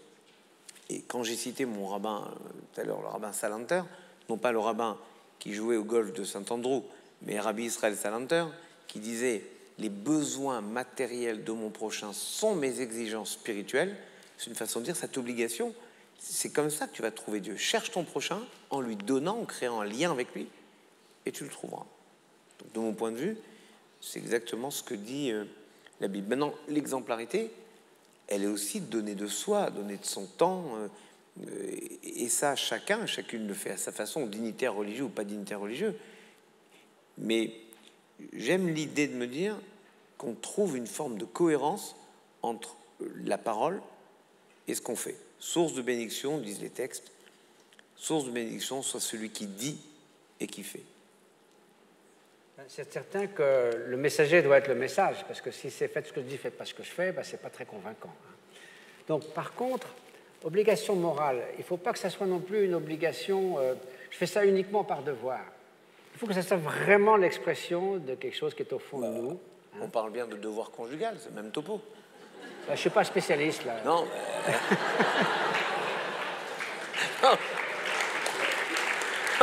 E: Et quand j'ai cité mon rabbin, tout à l'heure, le rabbin Salanter, non pas le rabbin qui jouait au golf de Saint-Andrew, mais Rabbi Israël Salanter, qui disait les besoins matériels de mon prochain sont mes exigences spirituelles, c'est une façon de dire cette obligation, c'est comme ça que tu vas trouver Dieu. Cherche ton prochain en lui donnant, en créant un lien avec lui, et tu le trouveras. Donc, de mon point de vue, c'est exactement ce que dit la Bible. Maintenant, l'exemplarité, elle est aussi de donner de soi, donner de son temps, et ça, chacune le fait à sa façon, dignitaire religieux ou pas dignitaire religieux. Mais j'aime l'idée de me dire qu'on trouve une forme de cohérence entre la parole et ce qu'on fait. Source de bénédiction, disent les textes, source de bénédiction soit celui qui dit et qui fait.
F: C'est certain que le messager doit être le message, parce que si c'est faites ce que je dis, faites pas ce que je fais, ben, c'est pas très convaincant. Donc, par contre, obligation morale, il ne faut pas que ça soit non plus une obligation, je fais ça uniquement par devoir. Il faut que ça soit vraiment l'expression de quelque chose qui est au fond de nous.
E: On parle bien de devoir conjugal, c'est le même topo.
F: Je ne suis pas spécialiste, là.
E: Non,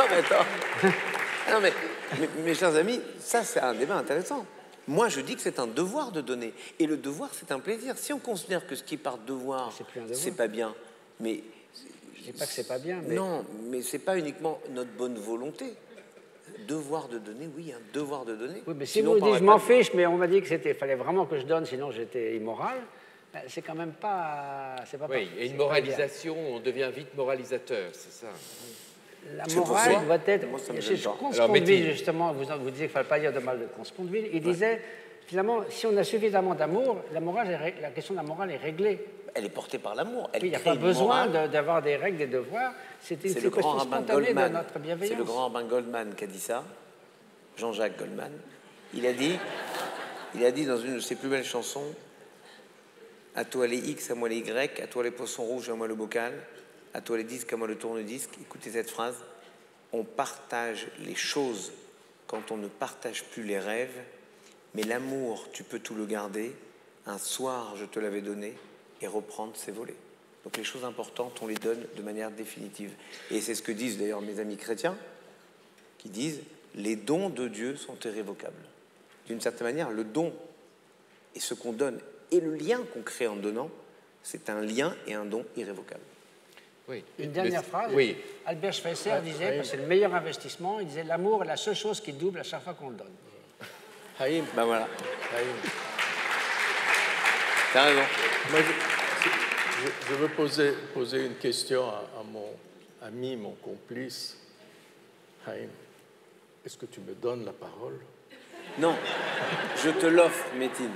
E: mais attends. Non, mais mes chers amis, ça, c'est un débat intéressant. Moi, je dis que c'est un devoir de donner. Et le devoir, c'est un plaisir. Si on considère que ce qui est par devoir, c'est pas bien, mais...
F: Je ne dis pas que c'est pas bien, mais...
E: Non, mais c'est pas uniquement notre bonne volonté. Devoir de donner, oui, un devoir de donner.
F: Oui, mais si vous dites, je m'en fiche, mais on m'a dit qu'il fallait vraiment que je donne, sinon j'étais immoral, c'est quand même pas...
C: Oui, et une moralisation, on devient vite moralisateur, c'est ça.
F: La morale doit être... Chez Consponville, justement, vous disiez qu'il ne fallait pas dire de mal de Consponville, il disait, finalement, si on a suffisamment d'amour, la question de la morale est réglée.
E: Elle est portée par l'amour.
F: Il n'y a pas besoin d'avoir des règles, des devoirs. C'est une question spontanée de notre bienveillance.
E: C'est le grand rabbin Goldman qui a dit ça, Jean-Jacques Goldman. Il a dit dans une de ses plus belles chansons, à toi les X, à moi les Y, à toi les poissons rouges, à moi le bocal, à toi les disques, à moi le tourne-disque. Écoutez cette phrase. On partage les choses quand on ne partage plus les rêves, mais l'amour, tu peux tout le garder. Un soir, je te l'avais donné, et reprendre ses volets. Donc les choses importantes, on les donne de manière définitive. Et c'est ce que disent d'ailleurs mes amis chrétiens, qui disent les dons de Dieu sont irrévocables. D'une certaine manière, le don et ce qu'on donne et le lien qu'on crée en donnant, c'est un lien et un don irrévocables.
F: Oui. Une dernière phrase.
C: Oui.
F: Albert Schweitzer disait, c'est le meilleur investissement, il disait l'amour est la seule chose qui double à chaque fois qu'on le donne.
E: Haïm, ben voilà. T'as raison.
G: Moi, je veux poser une question à mon ami, mon complice. Haïm, est-ce que tu me donnes la parole?
E: Non, je te l'offre, Métine.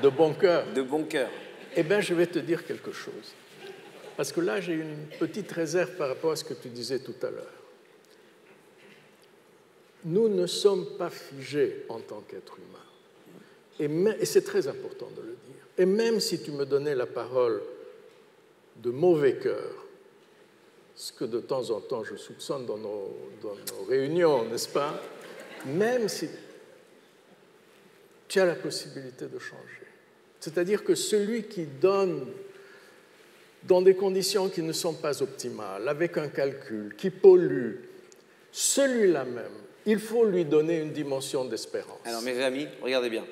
G: De bon cœur.
E: De bon cœur.
G: Eh bien, je vais te dire quelque chose. Parce que là, j'ai une petite réserve par rapport à ce que tu disais tout à l'heure. Nous ne sommes pas figés en tant qu'êtres humains. Et c'est très important de le dire. Et même si tu me donnais la parole de mauvais cœur, ce que de temps en temps je soupçonne dans nos réunions, n'est-ce pas? Même si tu as la possibilité de changer. C'est-à-dire que celui qui donne dans des conditions qui ne sont pas optimales, avec un calcul, qui pollue, celui-là même, il faut lui donner une dimension d'espérance.
E: Alors, mes amis, regardez bien.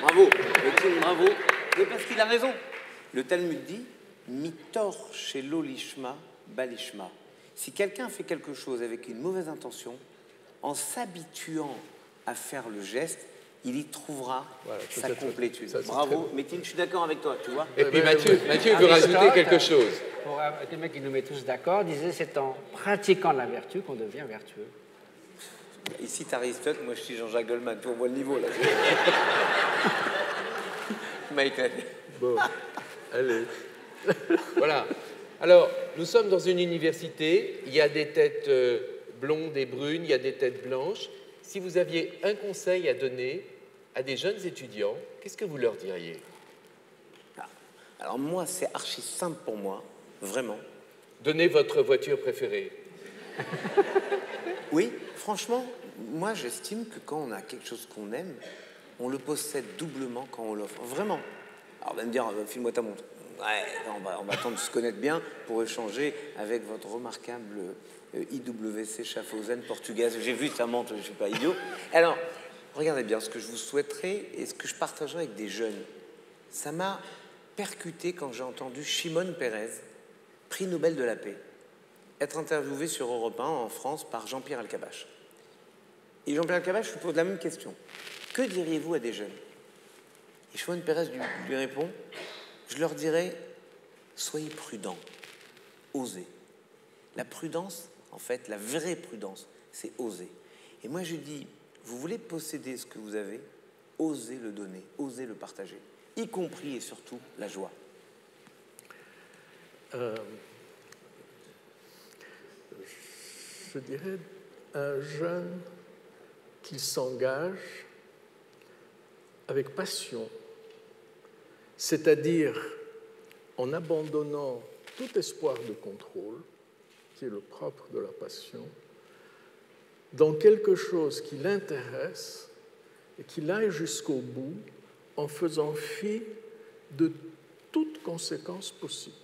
E: Bravo, Métine, bravo. Mais parce qu'il a raison. Le Talmud dit « Mitor shelo lishma balishma ». Si quelqu'un fait quelque chose avec une mauvaise intention, en s'habituant à faire le geste, il y trouvera sa complétude. Bravo, Métine, je suis d'accord avec toi, tu vois.
C: Et puis Mathieu veut rajouter quelque chose.
F: Pour quelqu'un qui nous met tous d'accord, disait c'est en pratiquant la vertu qu'on devient vertueux.
E: Ici, tu Aristote, moi je suis Jean-Jacques Goldman. Tu vois le niveau là.
G: Bon, allez.
C: Voilà. Alors, nous sommes dans une université, il y a des têtes blondes et brunes, il y a des têtes blanches. Si vous aviez un conseil à donner à des jeunes étudiants, qu'est-ce que vous leur diriez?
E: Alors moi, c'est archi simple pour moi, vraiment.
C: Donnez votre voiture préférée.
E: Oui, franchement, moi j'estime que quand on a quelque chose qu'on aime, on le possède doublement quand on l'offre. Vraiment. Alors on va me dire, file-moi ta montre. Ouais, on va attendre de se connaître bien pour échanger avec votre remarquable IWC Schaffhausen portugaise. J'ai vu sa montre, je ne suis pas idiot. Alors, regardez bien, ce que je vous souhaiterais et ce que je partagerais avec des jeunes, ça m'a percuté quand j'ai entendu Shimon Peres, prix Nobel de la paix, être interviewé sur Europe 1 en France par Jean-Pierre Elkabbach. Et Jean-Pierre Elkabbach lui pose la même question. Que diriez-vous à des jeunes? Et Shimon Peres lui répond, je leur dirais, soyez prudents, osez. La prudence, en fait, la vraie prudence, c'est oser. Et moi je dis, vous voulez posséder ce que vous avez, osez le donner, osez le partager, y compris et surtout la joie.
G: Je dirais un jeune qui s'engage avec passion, c'est-à-dire en abandonnant tout espoir de contrôle, qui est le propre de la passion, dans quelque chose qui l'intéresse et qu'il aille jusqu'au bout en faisant fi de toute conséquence possible.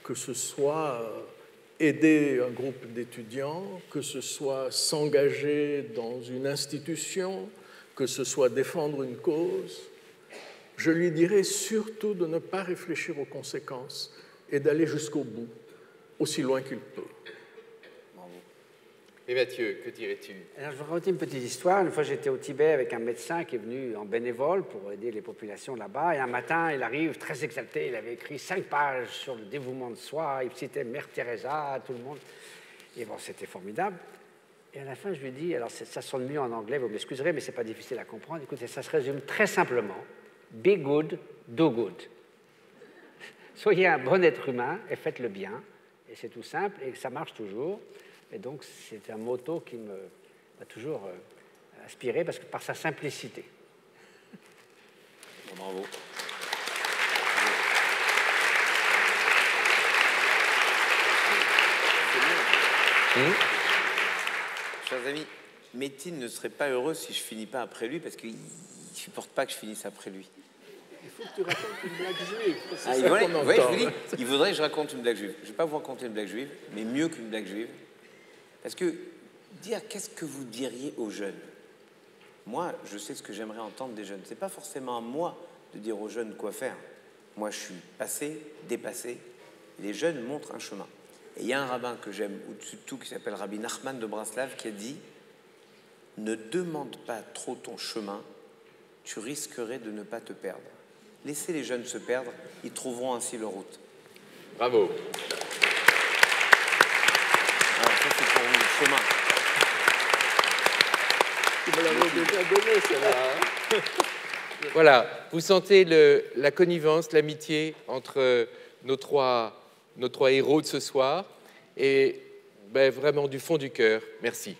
G: Que ce soit aider un groupe d'étudiants, que ce soit s'engager dans une institution, que ce soit défendre une cause, je lui dirais surtout de ne pas réfléchir aux conséquences et d'aller jusqu'au bout, aussi loin qu'il peut.
C: Et Mathieu, que dirais-tu?
F: Alors, je vais raconter une petite histoire. Une fois, j'étais au Tibet avec un médecin qui est venu en bénévole pour aider les populations là-bas. Et un matin, il arrive très exalté. Il avait écrit 5 pages sur le dévouement de soi. Il citait Mère Teresa, tout le monde. Et bon, c'était formidable. Et à la fin, je lui dis, alors ça sonne mieux en anglais, vous m'excuserez, mais ce n'est pas difficile à comprendre. Écoutez, ça se résume très simplement. Be good, do good. Soyez un bon être humain et faites le bien. Et c'est tout simple et ça marche toujours. Et donc, c'est un motto qui m'a toujours inspiré parce que, par sa simplicité.
E: Bravo. Chers amis, Métine ne serait pas heureux si je ne finis pas après lui parce qu'il ne supporte pas que je finisse après lui.
G: Il faut que tu racontes une blague juive.
E: Il voudrait que je raconte une blague juive. Je ne vais pas vous raconter une blague juive, mais mieux qu'une blague juive. Parce que dire qu'est-ce que vous diriez aux jeunes? Moi, je sais ce que j'aimerais entendre des jeunes. Ce n'est pas forcément à moi de dire aux jeunes quoi faire. Moi, je suis passé, dépassé. Et les jeunes montrent un chemin. Et il y a un rabbin que j'aime au-dessus de tout qui s'appelle Rabbi Nachman de Braslav qui a dit « Ne demande pas trop ton chemin, tu risquerais de ne pas te perdre. » Laissez les jeunes se perdre, ils trouveront ainsi leur route.
C: Bravo.
E: Alors ça, c'est pour vous, le chemin.
G: Tu me l'avais déjà donné, celle-là.
C: Voilà, vous sentez la connivence, l'amitié entre nos trois héros de ce soir, et ben, vraiment du fond du cœur, merci.